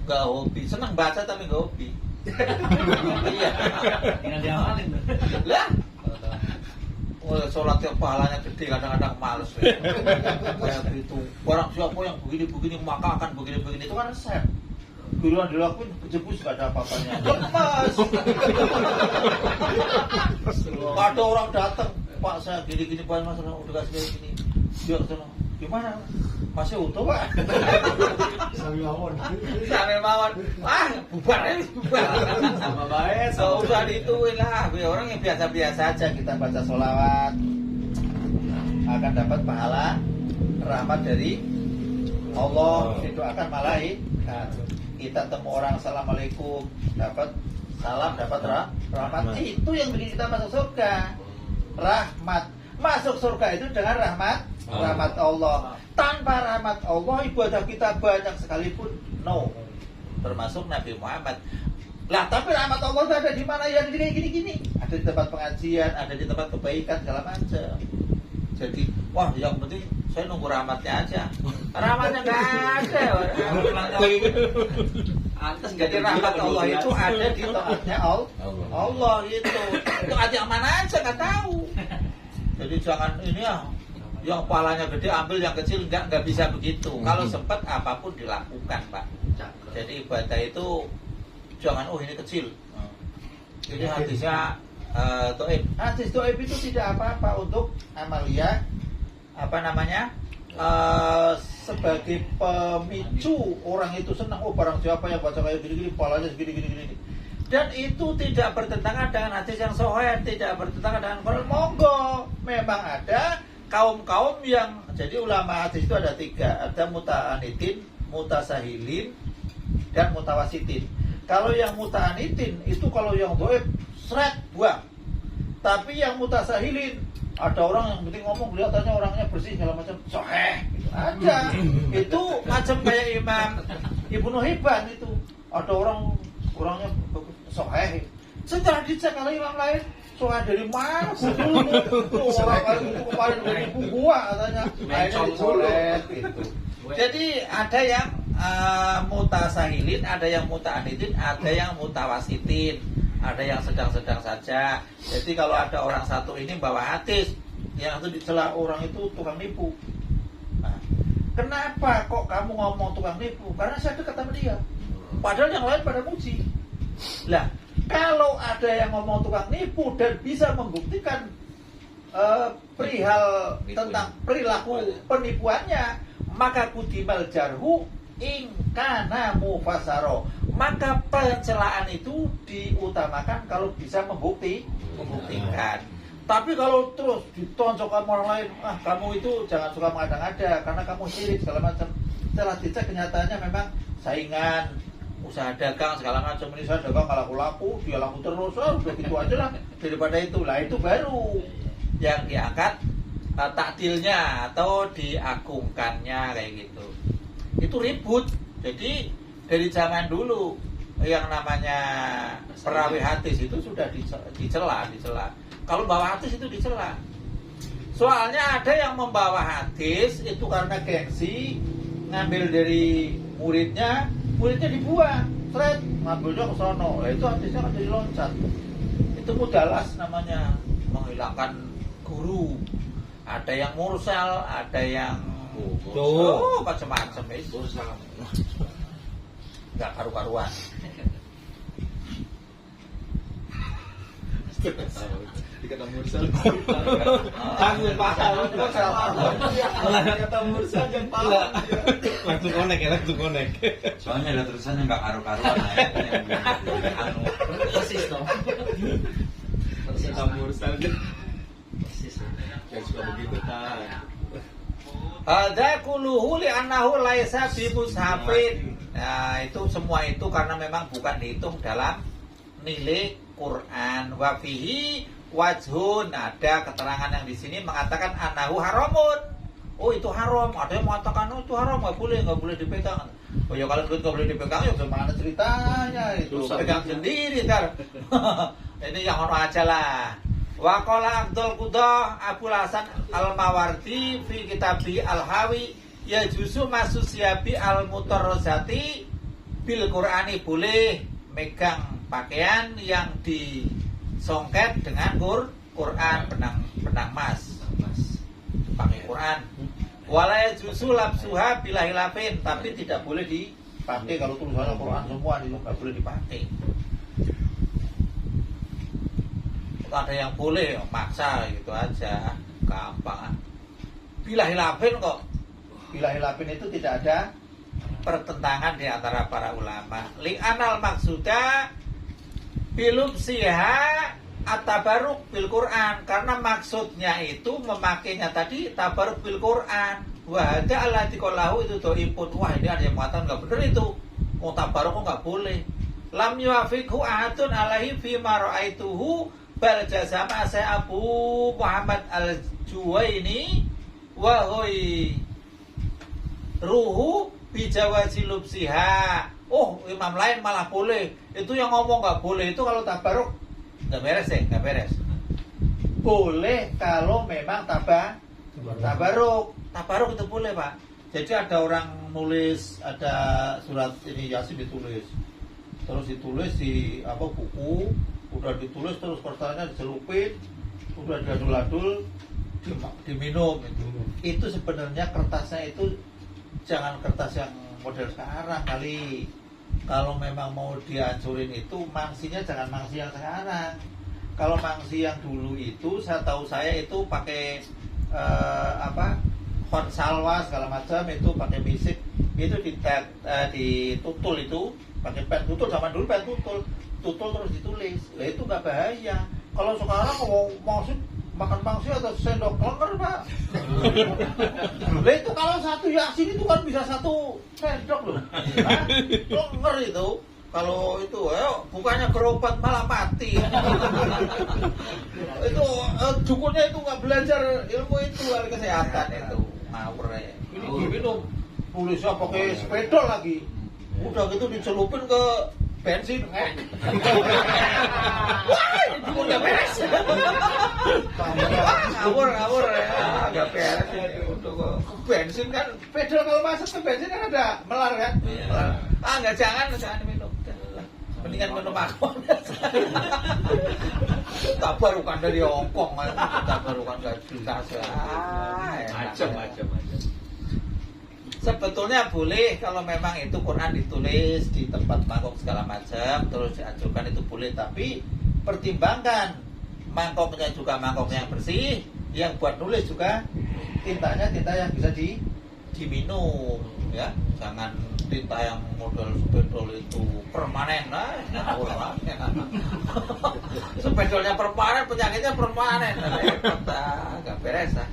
Gak hobi, senang baca tapi gak hobi. Iya. Tinggal diamalin. Lah, sholat yang pahalanya gede kadang-kadang males ya. Kayak gitu. Barang siapa yang begini-begini maka akan begini-begini itu kan resep. Duluan dilakuin kejebus gak ada apa-apanya. Lemas. Ada orang datang, Pak saya gini-gini Pak masalah udah kasih gini. Dia kesana, gimana? Masih utuh Pak? Sami mawon. Sampai mawon. Bubar ya, bubar. Sama baik. Gak usah dituin lah. Orang yang biasa-biasa aja kita baca sholawat akan dapat pahala rahmat dari Allah. Didoakan malaikat. Kita temu orang assalamualaikum dapat salam, dapat rahmat. Itu yang bikin kita masuk surga. Rahmat. Masuk surga itu dengan rahmat Allah. Tanpa rahmat Allah ibadah kita banyak sekalipun no. Termasuk Nabi Muhammad. Lah tapi rahmat Allah itu ada di mana? Ya di gini-gini. Ada di tempat pengajian, ada di tempat kebaikan segala macam. Jadi wah yang penting saya nunggu rahmatnya aja. Rahmatnya nggak ada. Antes Jadi rahmat Allah itu ada di taatnya Allah itu. Itu aja yang mana aja nggak tahu. Jadi jangan ini ya, yang pahalanya gede ambil yang kecil nggak bisa begitu. Kalau sempat apapun dilakukan Pak. Jadi ibadah itu jangan ini kecil. Ini hadisnya Toib. Hadis Toib itu tidak apa-apa untuk amalia sebagai pemicu orang itu senang. Oh barang siapa yang baca kayak gini-gini pahalanya segini-gini. Dan itu tidak bertentangan dengan hadis yang sahih, tidak bertentangan dengan Quran. Monggo, memang ada kaum-kaum yang jadi ulama hadis itu ada 3, ada muta'anitin, mutasahilin, dan mutawasitin. Kalau yang muta'anitin itu kalau yang dhaif seret buang. Tapi yang mutasahilin ada orang yang penting ngomong kelihatannya orangnya bersih segala macam sahih gitu aja. Itu macam kayak Imam Ibnu Hibban itu. Ada orangnya sahih. Setelah dicek kalau imam lain sahih dari mana? Orang kali itu kemarin dari gua katanya. Akhirnya dicoret gitu. Jadi ada yang mutasahilin, ada yang muta'anidin, ada yang mutawasitin, ada yang sedang-sedang saja. Jadi kalau ada orang satu ini bawa hadis yang itu dicela orang itu tukang nipu. Nah, kenapa kok kamu ngomong tukang nipu? Karena saya dekat sama dia. Padahal yang lain pada muji. Lah, kalau ada yang ngomong tukang nipu dan bisa membuktikan perihal tentang perilaku penipuannya, maka kudimal jarhu ingkana mufasaro. Maka pencelaan itu diutamakan kalau bisa membuktikan. Tapi kalau terus ditonjok sama orang lain, kamu itu jangan suka mengada-ngada karena kamu sirik segala macam. Setelah dicek kenyataannya memang saingan, usaha dagang segala macam. Ini saya dagang laku-laku, dia laku terus, udah gitu aja lah. Daripada itu, lah itu baru yang diangkat takdilnya atau diagungkannya kayak gitu. Itu ribut. Jadi dari zaman dulu yang namanya perawi hadis itu sudah dicela. Kalau bawa hadis itu dicela. Soalnya ada yang membawa hadis itu karena gengsi, ngambil dari muridnya dibuang, seret, ngambilnya ke sono. Lah itu hadisnya kan jadi loncat. Itu mudalas namanya, menghilangkan guru. Ada yang mursal, ada yang macam-macam itu. Enggak karu-karuan. Dikata mursal. Aku paham. Kata mursal yang paham. Langsung connect. Soalnya ada tulisannya nggak karu-karuan. Persis dong. Kata mursal. Persis. Yang suka begitu kan. Hadza kulluhu li'annahu laisa bi mushafin. Nah, itu semua itu karena memang bukan dihitung dalam nilai Quran. Wa fihi wajhun, ada keterangan yang di sini mengatakan annahu haramun. Oh itu haram. Ada yang mengatakan itu haram, nggak boleh dipegang. Oh ya kalau duit nggak boleh dipegang ya gimana ceritanya itu? Pegang sendiri ntar. Ini yang ono aja lah. Wa qala Abdul Qudah Abu Hasan Al-Mawardi fi kitabi Al-Hawi ya juzu masusyabi al-mutarrazati bil Qur'ani, boleh megang pakaian yang disongket dengan Quran, benang benang emas pakai Quran. Walaya juzu labsuha bila hilafin, tapi tidak boleh dipakai kalau tulisannya Quran semua itu nggak boleh dipakai. Ada yang boleh maksa gitu aja, gampang. Bila hilafin kok, bila hilafin itu tidak ada pertentangan di antara para ulama. Li anal maksuda bilubsiha at-tabarruk bil Quran, karena maksudnya itu memakainya tadi tabarruk bil Quran. Wa hada allati qalahu itu dhaifun. Wah, ini ada yang mengatakan enggak benar itu. Mau tabarruk kok enggak boleh. Lam yuafiqhu ahadun alaihi fi ma ra'aituhu bal jazama saya Abu Muhammad al-Juwaini wa hoi ruhu bijawazi lubsiha. Oh, imam lain malah boleh. Itu yang ngomong nggak boleh itu kalau tabaruk nggak beres ya, nggak beres. Boleh kalau memang tabaruk. Tabaruk itu boleh, Pak. Jadi ada orang nulis, ada surat ini Yasin ditulis, terus ditulis di apa buku, udah ditulis terus kertasnya dicelupin, udah diadul-adul, diminum itu. Itu sebenarnya kertasnya itu jangan kertas yang model sekarang kali. Kalau memang mau dihancurin itu mangsinya jangan mangsi yang sekarang. Kalau mangsi yang dulu itu saya tahu saya itu pakai font salwa segala macam, itu pakai bisik, itu ditutul itu pakai pen tutul, zaman dulu pen tutul terus ditulis. Lah itu nggak bahaya. Kalau sekarang mau makan pangsi atau sendok lenger, Pak. Lah itu kalau satu Yasin itu kan bisa satu sendok loh. Lenger itu. Kalau itu bukannya kerobat malah mati. Itu dukunnya itu nggak belajar ilmu itu, ahli kesehatan itu. Ngawur ya. Ini diminum. Tulisnya pakai spedol lagi. Udah gitu dicelupin ke bensin. Wah, itu udah beres. Ngawur ya. Agak beres itu untuk bensin kan. Pedal kalau masuk ke bensin kan ada melar kan. Enggak, jangan minum. Mendingan minum aku. Tabarukan dari Hongkong, tabarukan gak jelas. Macam-macam. Sebetulnya boleh kalau memang itu Quran ditulis di tempat mangkok segala macam, terus dianjurkan itu boleh, tapi pertimbangkan mangkoknya juga mangkok yang bersih, yang buat nulis juga tintanya tinta yang bisa diminum, ya. Jangan tinta yang model spedol itu permanen, spedolnya permanen, penyakitnya permanen, nggak beres lah.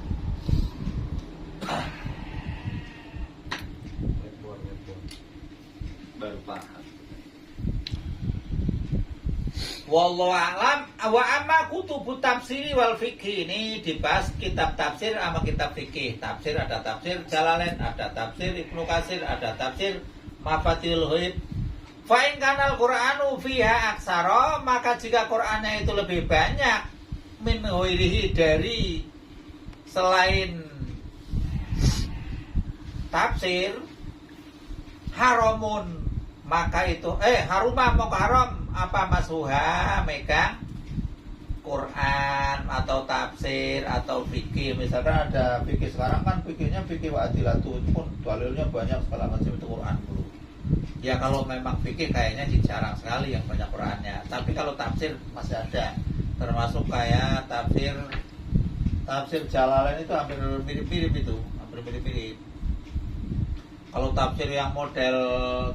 Baru paham. Wallahu a'lam. Wa amma kutubu tafsir wal fikih, ini dibahas kitab tafsir sama kitab fikih. Tafsir ada tafsir Jalalain, ada tafsir Ibnu Katsir, ada tafsir Mafatihul Ghaib. Fa in kanal Qur'anu fiha aksara, maka jika Qur'annya itu lebih banyak min ghairihi dari selain tafsir, haramun, maka itu harumah mau haram apa masuha megang Quran atau tafsir atau fikih. Misalkan ada fikih sekarang kan fikihnya fikih wa'adilatu, itu pun dalilnya banyak segala macam, itu Quran dulu. Ya kalau memang fikih kayaknya jarang sekali yang banyak Qurannya. Tapi kalau tafsir masih ada, termasuk kayak tafsir Jalalain itu hampir mirip-mirip itu, hampir mirip-mirip. Kalau tafsir yang model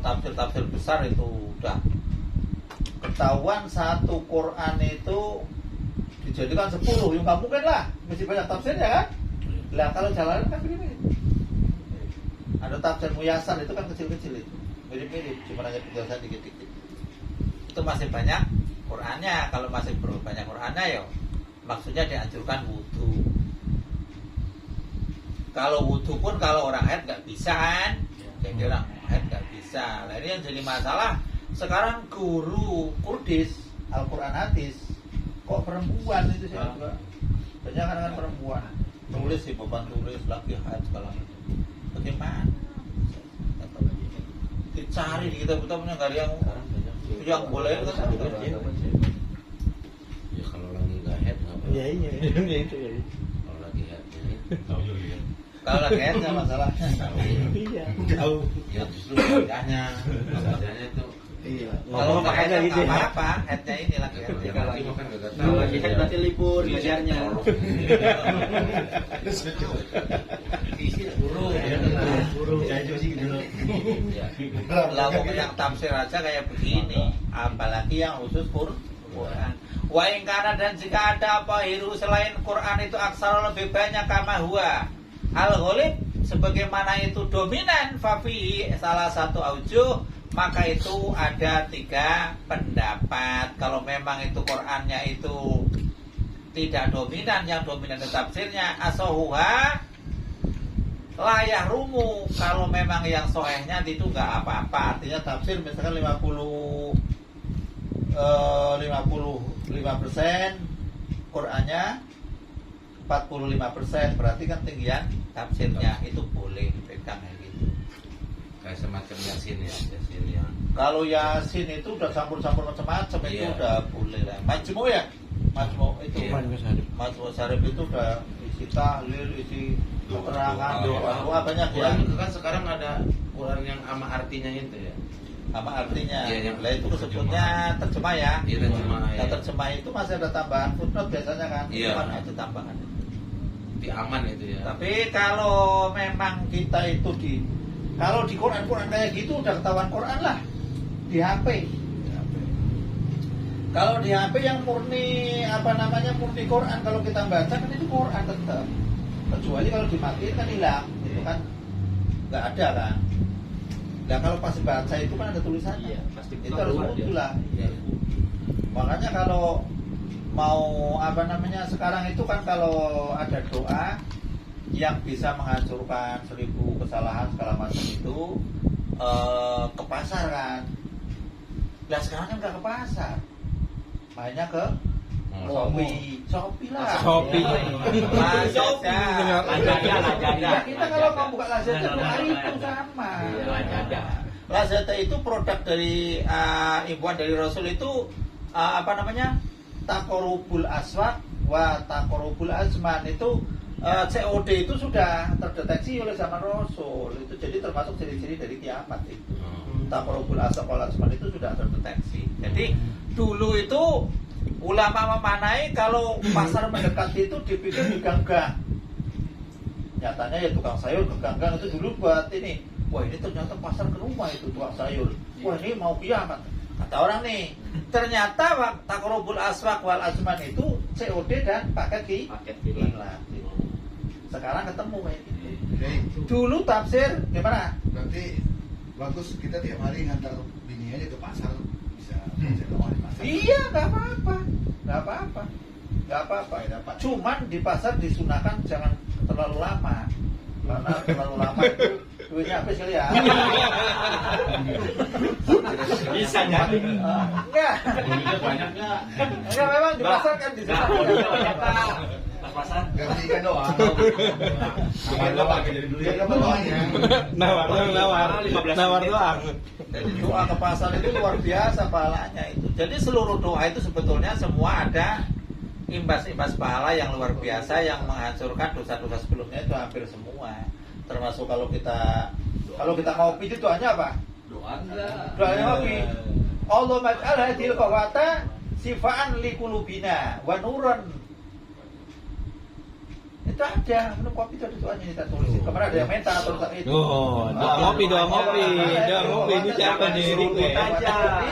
tafsir besar itu udah ketahuan satu Quran itu dijadikan 10, ya nggak mungkin lah, mesti banyak tafsirnya kan. Lah kalau Jalalain kan mirip-mirip. Ada tafsir Muyassar itu kan kecil-kecil itu, mirip-mirip, cuma hanya penjelasan dikit-dikit. Itu masih banyak Qurannya. Kalau masih banyak Qurannya ya maksudnya dianjurkan wudu. Kalau wudu pun kalau orang haid nggak bisa kan. Jadi orang haid nggak bisa. Nah ini yang jadi masalah sekarang, guru Kurdis Al-Quran hadis kok perempuan itu sih juga banyak kan perempuan nulis sih, beban tulis lagi haid segala macam. Bagaimana? Dicari di kitab-kitabnya nggak ada yang boleh kan? Ya kalau lagi nggak head nggak Iya itu ya. Kalau lagi headnya Tahu juga ya. Kalau lagi headnya masalahnya. Iya. Tahu. ya justru wajahnya itu Iya. Kalau Ngomong headnya makanya gitu. nggak apa-apa, headnya ini lagi ya headnya. kalau lagi makan gak Kalau tahu lagi head berarti libur belajarnya. Burung jajo sih gitu. ya Lah kok yang tafsir aja kayak begini, apalagi yang khusus Quran. Wa in kana, dan jika ada apa hiru selain Quran itu aksara lebih banyak kama huwa al-ghalib, sebagaimana itu dominan, fafi salah satu aujuh, maka itu ada 3 pendapat. Kalau memang itu Qurannya itu tidak dominan, yang dominan itu tafsirnya, asohuha layah rumu. Kalau memang yang soehnya itu nggak apa-apa. Artinya tafsir misalkan 55%, Qurannya 45%, berarti kan tinggian tafsirnya itu boleh dipegang kayak gitu. kayak semacam yasin yang Kalau Yasin itu udah campur-campur macam-macam, itu Iya. udah boleh lah. Majmu ya, Majmu itu, Iya. Majmu Syarif itu udah isi tahlil, isi keterangan, Doa. doa banyak ya. Quran itu kan sekarang ada Quran yang sama artinya itu ya. Sama artinya. Iya, yang Lah itu sebutnya terjemah ya. Iya, terjemah, Nah, ya. terjemah itu masih ada tambahan footnote biasanya kan. Iya. Itu kan ada tambahan. Tapi aman itu ya. Tapi kalau memang kita itu kalau di Quran kayak gitu udah ketahuan Quran lah di HP. Kalau di HP yang murni murni Quran, kalau kita baca kan itu Quran tetap. Kecuali kalau dimatiin kan hilang, itu kan nggak ada kan. Nah kalau pas baca itu kan ada tulisannya. Iya, pasti Itu harus keluar dia. wudhu lah. Iya. Makanya kalau mau sekarang itu kan kalau ada doa yang bisa menghancurkan 1000 kesalahan segala macam itu ke pasar kan. Nah sekarang kan nggak ke pasar, mainnya ke Shopee lah. Shopee. Lazada. Ya, kita kalau mau buka Lazada buka itu sama. Iya, Lazada. Lazada itu produk dari imbuhan dari Rasul itu Taqarrubul aswaq wa taqarrubul azman, itu COD itu sudah terdeteksi oleh zaman Rasul. Itu jadi termasuk ciri-ciri dari kiamat itu. Taqarrubul aswaq wal azman itu sudah terdeteksi. Jadi dulu itu ulama memanai kalau pasar mendekati itu dipikir di gang-gang. Nyatanya ya tukang sayur ke gang-gang itu dulu buat ini. Wah ini ternyata pasar ke rumah itu tukang sayur. Wah ini mau kiamat. Kata orang nih, ternyata Taqarrubul aswaq wal azman itu COD dan paket iklan. Sekarang ketemu kayak gitu. Dulu tafsir gimana? Berarti bagus kita tiap hari ngantar bini aja ke pasar bisa baca doa di pasar. Iya, nggak apa-apa. Cuman di pasar disunahkan jangan terlalu lama. Karena terlalu lama itu duitnya habis kali ya. Bisa jadi. Enggak. Duitnya banyak nggak? Enggak, memang di pasar kan disunahkan. Pas-pasan. Gantikan doa. Kapan lo pakai jadi duit? Biar dapat doanya. Nawar doang. Jadi doa ke pasar itu luar biasa pahalanya itu. Jadi seluruh doa itu sebetulnya semua ada imbas-imbas pahala yang luar biasa yang menghancurkan dosa-dosa sebelumnya itu hampir semua. Termasuk kalau kita ngopi itu doanya apa? Doa enggak. Doanya ngopi. Allah maj'al hadhil qawata sifaan li qulubina wa nuran. Itu ada, minum kopi itu ada doanya kita tulis. Kemarin ada yang minta atau itu. Oh, doa ngopi. Doa ngopi ini siapa nih? Seruput aja.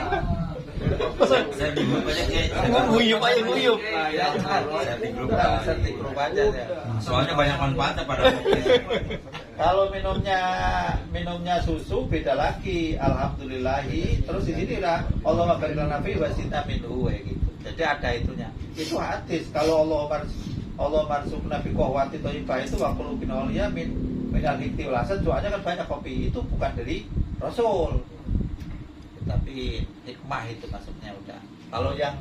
Saya di grup aja kayak Nguyup aja nguyup. saya di grup Setting grup aja ya. soalnya banyak manfaatnya pada kopi. Kalau minumnya susu beda lagi, alhamdulillahi. Terus di sini lah Allah barik lana fi wasita minhu gitu. Jadi ada itunya. Itu hadis. Kalau Allah marzukna bi qahwati thayyibah itu wa qulubin awliya min al-hikti wal hasan. Soalnya kan banyak kopi itu bukan dari Rasul. Tapi hikmah itu maksudnya udah. Kalau yang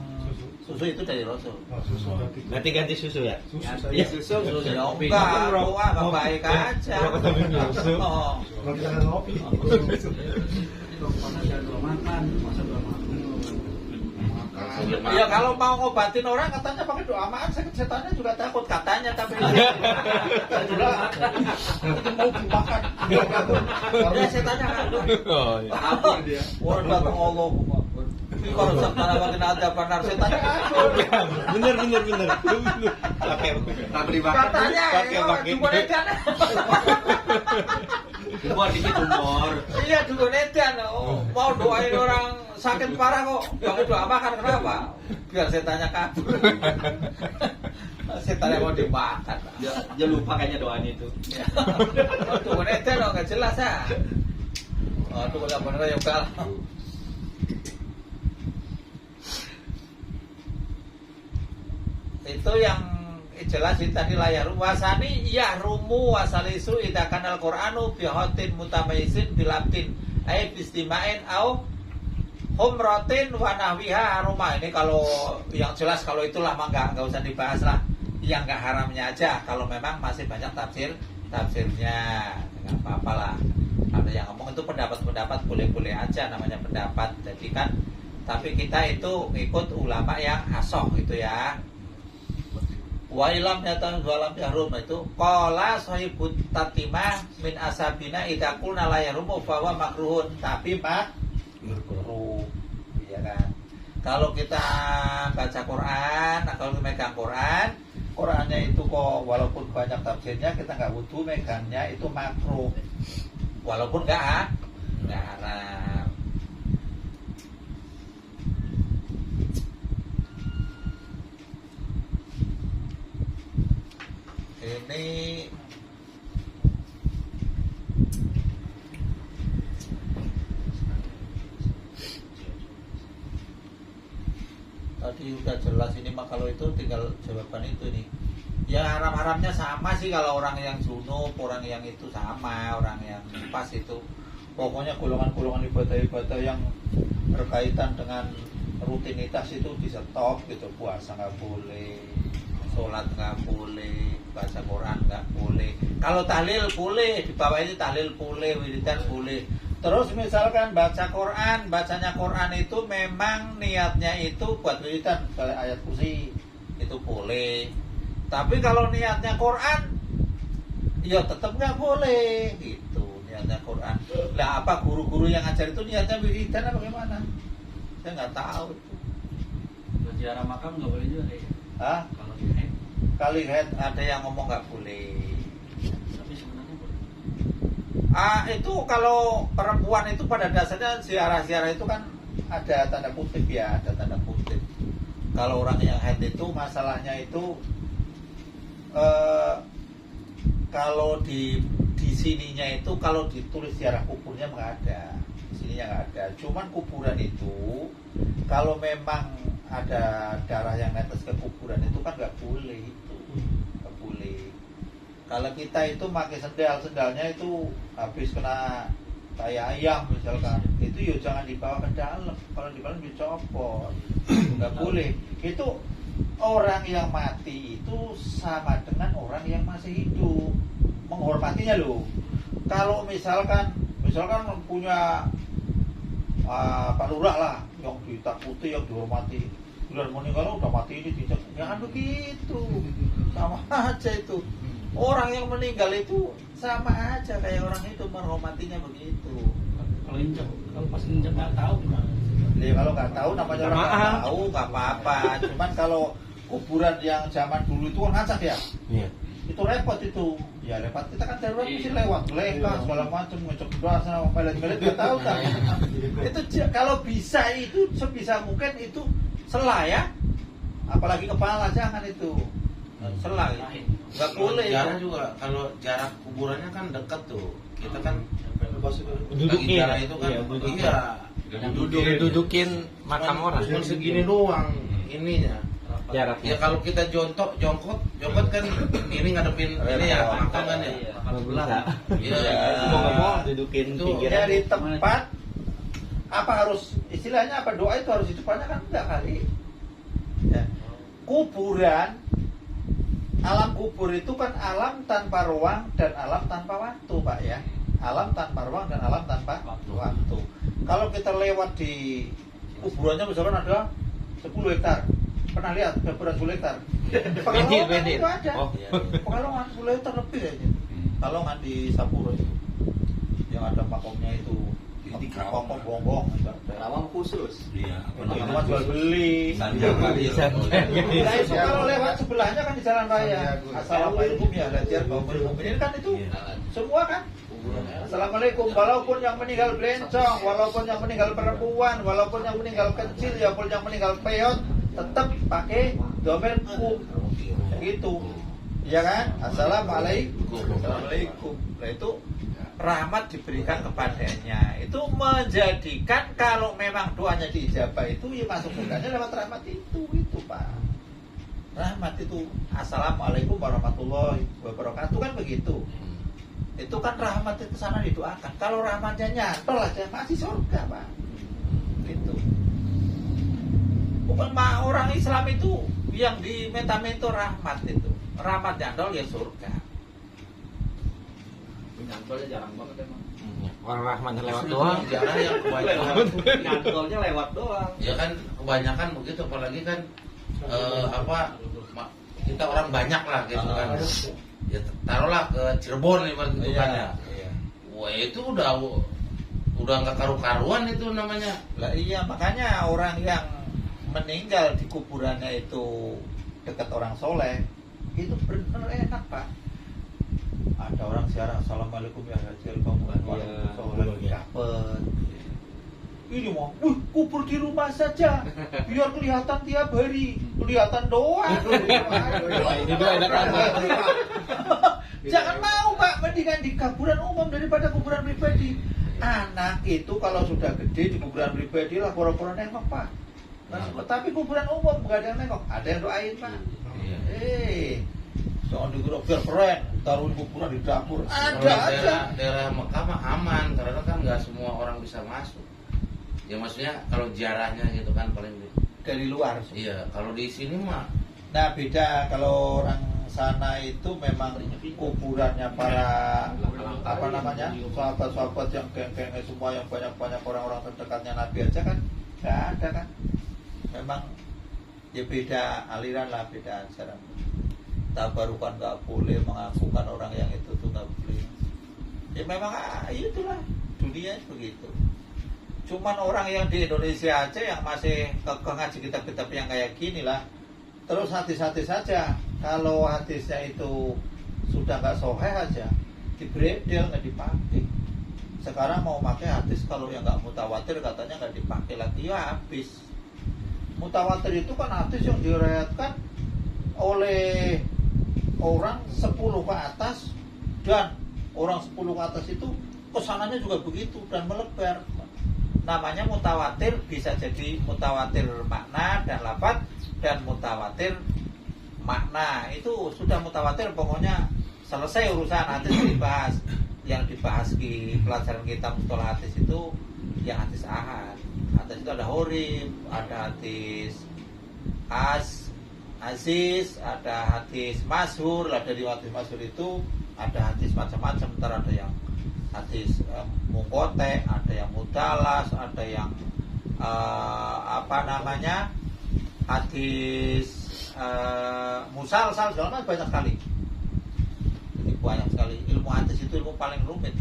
susu itu dari Rasul. Oh, susu berarti. Berarti ganti susu ya? Susu Ya saja. susu terus Ya ngopi. enggak, doa enggak baik aja. Oh. Kalau kita nggak ngopi. Mana ada doa makan, masa doa makan. Langsung lemah. Ya kalau mau ngobatin orang katanya pakai doa maaf, setannya juga takut katanya tapi itu mau dimakan. Ya setannya kabur. Oh, iya. Kabur dia. Orang datang Allah. Ini kalau setan makin ada benar setannya kabur. Bener. Pakai Katanya pakai. dua edan. Humor dikit humor. Iya dua edan. Oh, mau doain orang sakit parah kok. Pakai doa makan kenapa? Biar setannya kabur. Setannya mau dimakan. Dia lupa kayaknya doanya itu. Dua edan loh nggak jelas ya. Aduh nggak bener ya kalah. Itu yang jelas itu tadi layar wasani ya rumu wasalisu idakan al-Qur'anu bihotin mutamayizin bilabtin ay bistimain au humrotin wanahwiha rumah. Ini kalau yang jelas kalau itulah nggak usah dibahas lah, yang nggak haramnya aja. Kalau memang masih banyak tafsirnya nggak apa-apa lah. Ada yang ngomong itu pendapat boleh-boleh aja, namanya pendapat. Jadi kan tapi kita itu ikut ulama yang asoh gitu ya. Wa ilam nyatan walam yahrum itu qala sahibut tatimah min asabina idza qulna la yahrumu fa huwa makruhun, tapi makruh iya kan. Kalau kita baca Quran, kalau megang Qurannya itu kok walaupun banyak tafsirnya kita nggak butuh megangnya, itu makruh walaupun nggak haram. Ini tadi udah jelas ini mah, kalau itu tinggal jawaban itu nih. Ya haram-haramnya sama sih, kalau orang yang junub, orang yang itu sama, orang yang pas itu. Pokoknya golongan-golongan ibadah-ibadah yang berkaitan dengan rutinitas itu di stop gitu. Puasa nggak boleh, sholat nggak boleh, baca Quran nggak boleh. Kalau tahlil boleh, di bawah ini tahlil boleh, wiridan boleh. Terus misalkan bacanya Quran itu memang niatnya itu buat wiridan, misalnya ayat kursi itu boleh. Tapi kalau niatnya Quran, ya tetap nggak boleh gitu. Niatnya Quran. Lah apa guru-guru yang ngajar itu niatnya wiridan apa gimana? Saya nggak tahu itu. Ziarah makam nggak boleh juga ya? Hah? Kalau di haid. Kali ada yang ngomong nggak boleh. Tapi sebenarnya boleh. Itu kalau perempuan itu pada dasarnya ziarah-ziarah itu kan ada tanda kutip ya, ada tanda kutip. Kalau orang yang haid itu masalahnya itu kalau di sininya itu kalau ditulis ziarah kuburnya nggak ada, di sininya nggak ada. Cuman kuburan itu kalau memang ada darah yang netes ke kuburan itu kan nggak boleh itu, nggak boleh. Kalau kita itu pakai sendalnya itu habis kena kayak ayam misalkan, itu ya jangan dibawa ke dalam. Kalau di dalam dicopot, nggak boleh. Itu orang yang mati itu sama dengan orang yang masih hidup, menghormatinya loh. Kalau misalkan punya Pak Lurah lah yang ditakuti, yang dihormati, bulan meninggal udah mati ini tidak, jangan begitu. Sama aja itu. Orang yang meninggal itu sama aja kayak orang itu, menghormatinya begitu. Kalau injak, kalau pas injak nggak tahu gimana? Ya kalau nggak tahu namanya orang nggak tahu nggak apa-apa. Cuman kalau kuburan yang zaman dulu itu kan ngacak ya. Iya. Itu repot itu. Ya repot, kita kan darurat mesti lewat leka segala macam, ngecek dosa sama pelet-pelet nggak tahu kan. Itu kalau bisa itu sebisa mungkin itu selah ya. Apalagi kepala jangan itu. Selah itu. Nggak boleh. Jarak juga, kalau jarak kuburannya kan dekat tuh. Kita kan lagi Dudukin. jarak itu kan, iya. Dudukin makam orang. Cuma segini doang ininya. Jaraknya. Ya kalau kita jongkot kan ini ngadepin ini ya makam kan ya. Kalau belah. Iya. Mau nggak mau dudukin Itu pinggiran. dari tempat apa harus istilahnya apa doa itu harus di depannya kan enggak kali. Ya. Kuburan, alam kubur itu kan alam tanpa ruang dan alam tanpa waktu, Pak ya. Alam tanpa ruang dan alam tanpa waktu. Kalau kita lewat di kuburannya misalkan ada 10 hektar. Pernah lihat berat 10 hektar? Bedir, Pekalongan bedir. itu ada. Oh. Pekalongan 10 hektar lebih aja. Pekalongan di Sapuro itu. Yang ada makomnya itu. Di Kokong bongbong. Rawang khusus. Iya. Itu mah jual beli. Nah itu kalau lewat sebelahnya kan di jalan raya. Assalamualaikum ya latihan kaum ini kan itu semua kan. Assalamualaikum. Walaupun yang meninggal belencong, walaupun yang meninggal perempuan, walaupun yang meninggal kecil, walaupun yang meninggal peot, tetap pakai domel kum. Gitu. Iya kan? Assalamualaikum. Assalamualaikum. Nah itu rahmat diberikan kepadanya. Itu menjadikan kalau memang doanya diijabah itu ya masuk surganya lewat rahmat itu Pak. Rahmat itu assalamualaikum warahmatullahi wabarakatuh kan begitu. Itu kan rahmat itu sana didoakan. Kalau rahmatnya nyantol aja masih surga Pak. Itu. Bukan orang Islam itu yang diminta-minta rahmat itu. Rahmat nyantol ya surga. Nyantolnya jarang banget emang. Orang rahmatnya lewat doang. Jarang yang kebanyakan. Nyantolnya lewat doang. Ya kan kebanyakan begitu, apalagi kan kita orang banyak lah gitu kan. Ya taruhlah ke Cirebon nih gitu kan ya. Wah itu udah nggak karu-karuan itu namanya. Lah iya makanya orang yang meninggal di kuburannya itu dekat orang soleh itu benar enak Pak. Ada orang siaran assalamualaikum ya hasil kamu kan soleh dapat. Ini mau, kubur di rumah saja, biar kelihatan tiap hari, kelihatan doang. Ini doa enak aja. Jangan mau Pak, mendingan di kuburan umum daripada kuburan pribadi. Anak itu kalau sudah gede di kuburan pribadi lah pura-pura nengok Pak. Tapi kuburan umum nggak ada yang nengok, ada yang doain Pak. Jangan dikira biar keren, taruh kuburan di dapur. Ada aja. Daerah Mekah mah aman, karena kan nggak semua orang bisa masuk. Ya maksudnya kalau ziarahnya gitu kan paling Dari luar. iya, kalau di sini mah Nah beda kalau orang sana itu memang kuburannya para apa namanya sahabat-sahabat yang geng-geng semua yang banyak-banyak orang-orang terdekatnya Nabi aja kan nggak ada kan. Memang ya beda aliran lah, beda ajaran. Tabarukan nggak boleh, mengakukan orang yang itu tuh nggak boleh. Ya memang itulah dunia begitu. Cuman orang yang di Indonesia aja yang masih kekeh ngaji kitab-kitab yang kayak gini lah. Terus hati-hati saja. Kalau hadisnya itu sudah nggak sahih aja, dibredel nggak dipakai. Sekarang mau pakai hadis kalau yang nggak mutawatir katanya nggak dipakai lagi, ya habis. Mutawatir itu kan hadis yang diriwayatkan oleh orang 10 ke atas, dan orang 10 ke atas itu kesananya juga begitu dan melebar. Namanya mutawatir, bisa jadi mutawatir makna dan lafaz, dan mutawatir makna. Itu sudah mutawatir, pokoknya selesai urusan hadis dibahas. Yang dibahas di pelajaran kita mustalah hadis itu yang hadis ahad. Hadis itu ada horib, ada hadis aziz, ada hadis masyhur. Lah dari hadis masyhur itu ada hadis macam-macam. Ntar ada yang hadis mungkote, ada yang mudalas, ada yang hadis musalsal, segala macam banyak sekali. Jadi banyak sekali. Ilmu hadis itu ilmu paling rumit.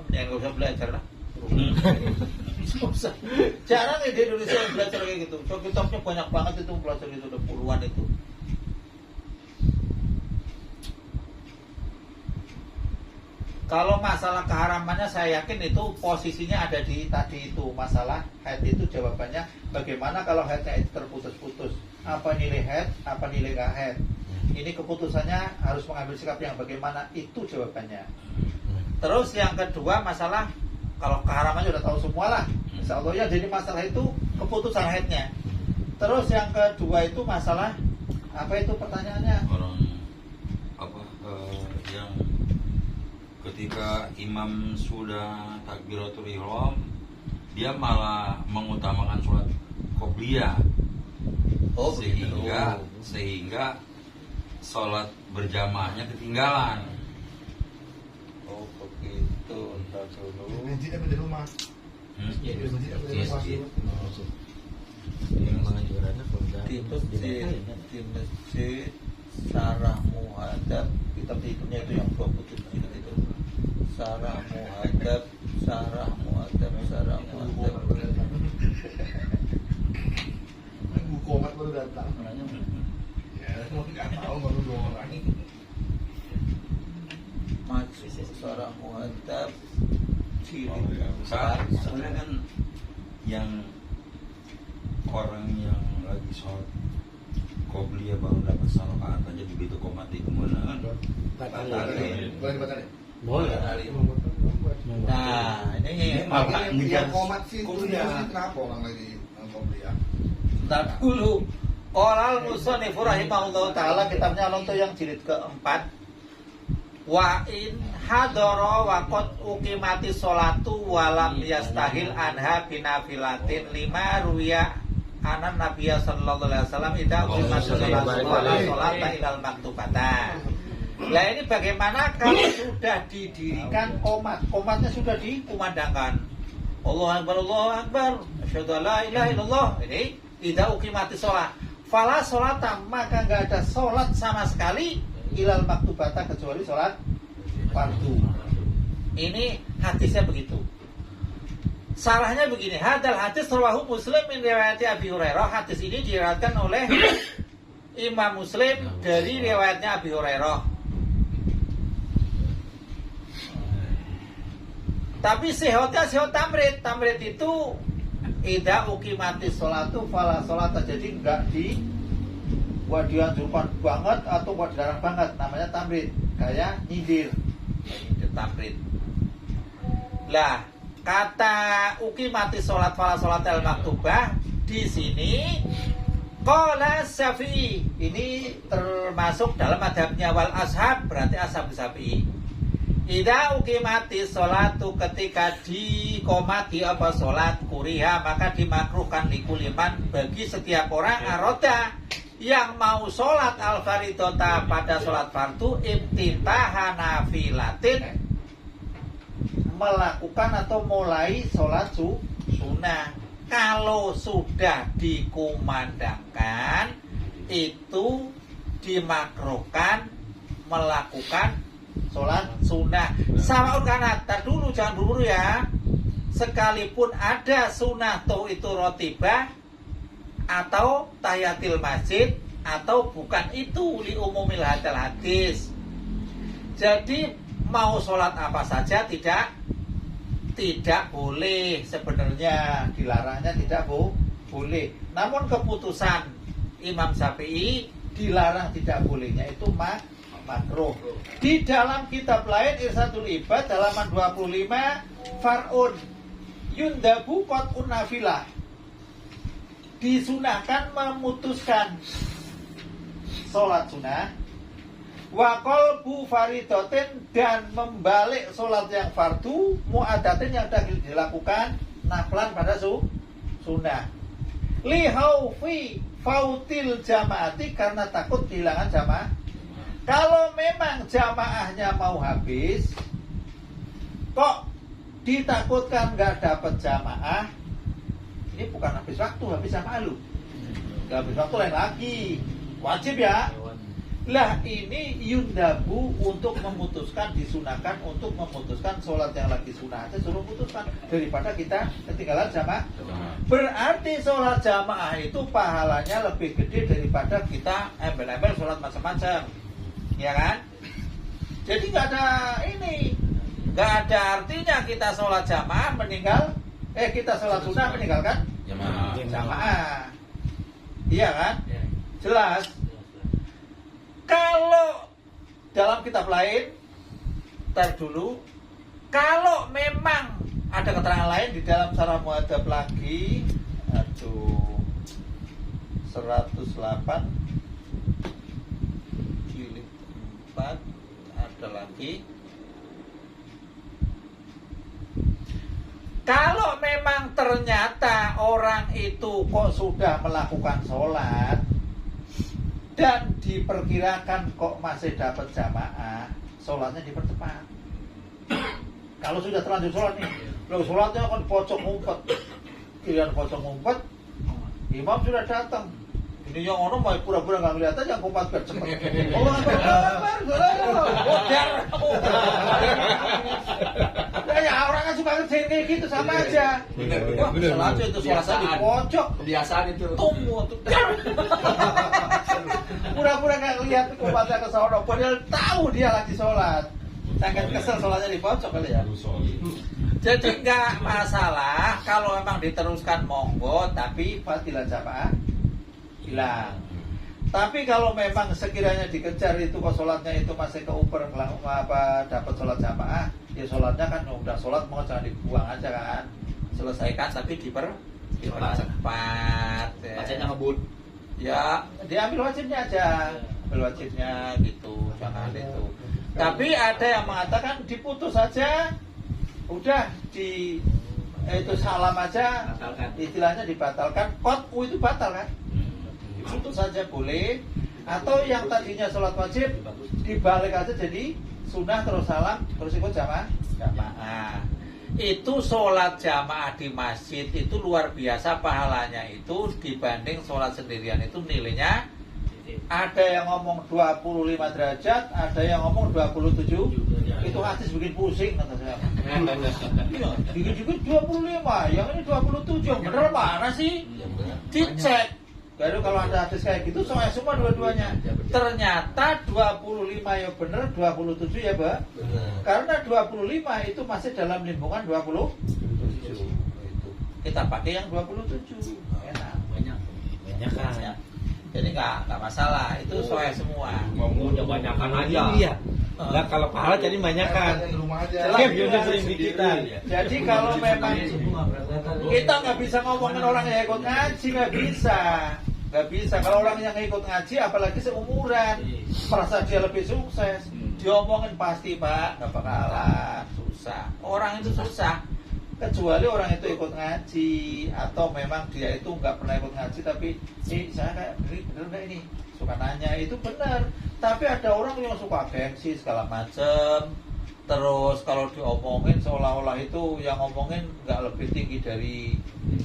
Yang nggak usah belajar lah. Jarang ya di Indonesia yang belajar kayak gitu. So kitabnya banyak banget itu, belajar itu udah puluhan itu. Kalau masalah keharamannya saya yakin itu posisinya ada di tadi itu, masalah haid itu jawabannya bagaimana kalau haidnya itu terputus-putus. Apa nilai haid, apa nilai nggak haid. Ini keputusannya harus mengambil sikap yang bagaimana, itu jawabannya. Terus yang kedua masalah kalau keharamannya udah tahu semua lah. Insya Allah ya, jadi masalah itu keputusan haidnya. Terus yang kedua itu masalah apa itu pertanyaannya? Orang yang ketika imam sudah takbiratul ihram, dia malah mengutamakan sholat qobliyah. Oh, sehingga sholat berjamaahnya ketinggalan. Oh begitu. Ntar dulu. Masjid apa di rumah? Masjid apa di rumah? Yang mengajukan ada masjid Sarah Muhadab, kitab hidupnya itu yang 2 putih itu. Sarah Muhadab. Buku komat baru datang. Ya, nggak tahu baru 2 orang. Majlis Sarah Muhadab Soalnya kan yang orang yang lagi sholat qobliyah baru dapat syafaat aja begitu komat itu mana kan batalin. Boleh dibatalin? Boleh. Nah, ini Maka Yang komat sih kuliah. ini kenapa orang lagi qobliyah? bentar dulu. Qolal musannif rahimahullah taala, kitabnya Alonto yang jilid keempat. Wa in hadara wa qad uqimati sholatu wa lam yastahil anha binafilatin lima ruya anan nabiyya sallallahu alaihi wasallam idza uqimat sholata ilal maktubata. Lah ini bagaimana kalau sudah didirikan komat, komatnya sudah dikumandangkan. Allahu Akbar, asyhadu an la ilaha illallah. Ini idza uqimati sholat. Fala sholata, maka enggak ada sholat sama sekali ilal maktubata kecuali sholat fardu. Ini hadisnya begitu. Salahnya begini, hadal hadis rawahu Muslim min riwayati Abi Hurairah. Hadis ini diriwayatkan oleh Imam Muslim dari riwayatnya Abi Hurairah. Tapi sehotnya sehot tamrid. Tamrid itu idza uqimatis sholatu fala sholata. Jadi enggak dianjurkan banget atau dilarang banget, namanya tamrid. Kayak nyindir. Nyindir tamrid. Lah, kata uqimatis sholat fala sholat al maktubah di sini qala Syafi'i. Ini termasuk dalam madhabnya wal ashab, berarti ashab Syafi'i. Idza uqimatis sholatu, ketika dikomati apa sholat kuriha, maka dimakruhkan likuliman bagi setiap orang aroda yang mau sholat al-faridota pada sholat fardu ibtitaha nafilatin, melakukan atau mulai sholat sunnah. Kalau sudah dikumandangkan itu dimakruhkan melakukan sholat sunnah. Sama kanat, tar dulu jangan buru-buru ya. Sekalipun ada sunnah toh itu rotibah atau tahiyatil masjid atau bukan itu li umumil hadal hadis. Jadi mau sholat apa saja tidak boleh sebenarnya, dilarangnya tidak boleh. Namun keputusan Imam Syafi'i dilarang tidak bolehnya itu makruh. Di dalam kitab lain Irsadul Ibad halaman 25 far'un yundabu qat'un nafilah, disunahkan memutuskan sholat sunnah wa qalbu faridatin, dan membalik sholat yang fardu mu'adatin yang sudah dilakukan naflan pada sunnah li khaufi fautil jamaati, karena takut kehilangan jamaah. Kalau memang jamaahnya mau habis, kok ditakutkan nggak dapat jamaah, ini bukan habis waktu, habis jamaah lu. Nggak habis waktu lain lagi, wajib ya. Lah ini yundabu untuk memutuskan, disunahkan untuk memutuskan sholat yang lagi sunnah aja suruh putuskan daripada kita ketinggalan jamaah. Berarti sholat jamaah itu pahalanya lebih gede daripada kita embel-embel sholat macam-macam, ya kan? Jadi nggak ada artinya kita sholat jamaah kita sholat sunnah meninggalkan jamaah, iya kan? Jelas. Kalau dalam kitab lain, tar dulu, kalau memang ada keterangan lain di dalam Syarah Muhadzab lagi, 108 jilid 4 ada lagi. Kalau memang ternyata orang itu kok sudah melakukan sholat dan diperkirakan kok masih dapat jamaah, sholatnya dipercepat. Kalau sudah terlanjur sholat nih, lo sholatnya kan pocong ngumpet, kalian pocong ngumpet, imam sudah datang, Ini yang orang mau pura-pura nggak kelihatan, yang kumat biar cepet. Allah Akbar, ya orang kan suka ngerjain kayak gitu sama aja. Wah, sholatnya itu sholatnya di pojok. Kebiasaan itu. Tunggu tuh. Pura-pura nggak lihat kumatnya ke sono, padahal tahu dia lagi sholat. Sangat kesel sholatnya di pojok kali ya. Jadi nggak masalah kalau memang diteruskan monggo, tapi fadilah jamaah hilang. Tapi kalau memang sekiranya dikejar itu kok sholatnya itu masih keuper dapat sholat jamaah, ya sholatnya kan udah sholat mau jangan dibuang aja kan, selesaikan tapi dipercepat. Bacanya ngebut. Ya diambil wajibnya aja, ambil wajibnya gitu, jangan itu. Tapi ada yang mengatakan diputus saja, udah itu salam aja, istilahnya dibatalkan, qat'u itu batal kan? Diputus saja boleh, atau yang tadinya sholat wajib dibalik aja jadi sunnah terus salam terus ikut jamaah. Itu sholat jamaah di masjid itu luar biasa pahalanya itu dibanding sholat sendirian itu nilainya. Ada yang ngomong 25 derajat, ada yang ngomong 27. Itu hadis bikin pusing kata saya. Iya, dikit-dikit 25, yang ini 27. Bener mana sih? Dicek. Baru kalau ada hadis kayak gitu soalnya semua dua-duanya. Ternyata 25 ya bener, 27 ya, Mbak. Karena 25 itu masih dalam lingkungan 27. Kita pakai yang 27. Enak. Banyak kan. Jadi nggak masalah, itu soal semua. Mau banyakan aja. Iya. Nah kalau pahala jadi banyakan. Biar sering dikitan. Jadi kalau memang kita nggak bisa ngomongin orang yang ikut ngaji, nggak bisa. Kalau orang yang ikut ngaji, apalagi seumuran, merasa dia lebih sukses, diomongin pasti Pak, nggak bakalan susah. Orang itu susah. Kecuali orang itu ikut ngaji atau memang dia itu nggak pernah ikut ngaji tapi saya kayak bener nggak ini suka nanya itu benar. Tapi ada orang yang suka gengsi segala macem. Terus kalau diomongin seolah-olah itu yang ngomongin nggak lebih tinggi dari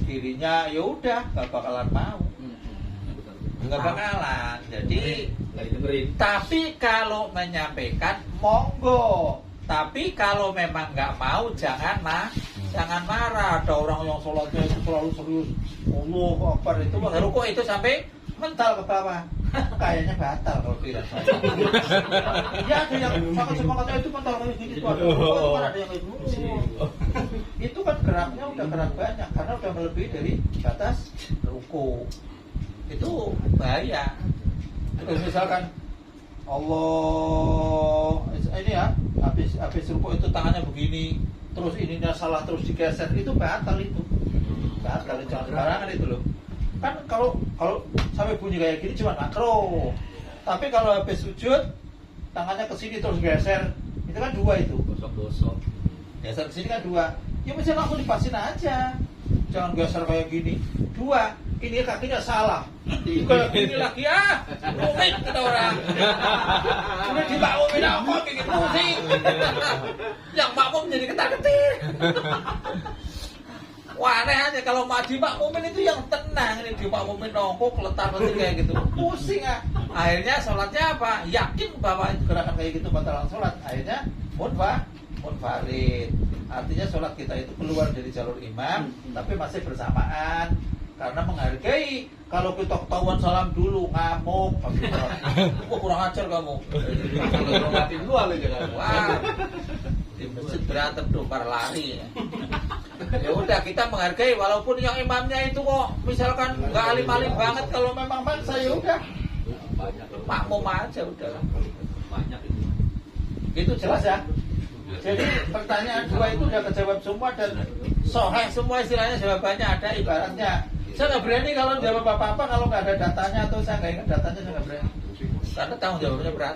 dirinya, ya udah nggak bakalan mau. Nggak bakalan. Jadi tapi kalau menyampaikan monggo. Tapi kalau memang nggak mau jangan marah. Ada orang yang sholatnya itu selalu serius. Allah Akbar itu rukuk itu sampai mental ke bawah. Kayaknya batal kalau tidak. Ya ada yang semangatnya itu mental kayak gitu. Ada yang itu. Itu kan geraknya udah gerak banyak karena udah melebihi dari batas rukuk. Itu bahaya. Terus misalkan Allah ini ya habis rukuk itu tangannya begini terus ininya salah terus digeser itu batal jangan sembarangan itu loh kan kalau sampai bunyi kayak gini cuma makro tapi kalau habis sujud tangannya ke sini terus geser itu kan dua itu gosok geser ke sini kan dua ya mesti langsung dipasin aja jangan geser kayak gini dua ini kakinya salah kalau gini lagi rumit kita orang udah dimakmumin aku kayak gitu sih yang makmum jadi ketar-ketir wah aneh aja kalau dimakmumin itu yang tenang ini dimakmumin nongkok letar-letir kayak gitu pusing akhirnya sholatnya apa yakin bahwa gerakan kayak gitu batalan sholat akhirnya munfarid artinya sholat kita itu keluar dari jalur imam tapi masih bersamaan karena menghargai kalau kita ketahuan salam dulu ngamuk kurang ajar kamu mati dulu aja kan wah di masjid berantem dokar lari ya udah kita menghargai walaupun yang imamnya itu kok misalkan nggak alim-alim banget kalau memang maksa ya udah makmum aja udah banyak itu jelas ya. Jadi pertanyaan dua itu udah kejawab semua dan soheh semua istilahnya jawabannya ada ibaratnya. Saya nggak berani kalau jawab apa-apa kalau nggak ada datanya atau saya nggak ingat datanya saya nggak berani. Karena tanggung jawabnya berat.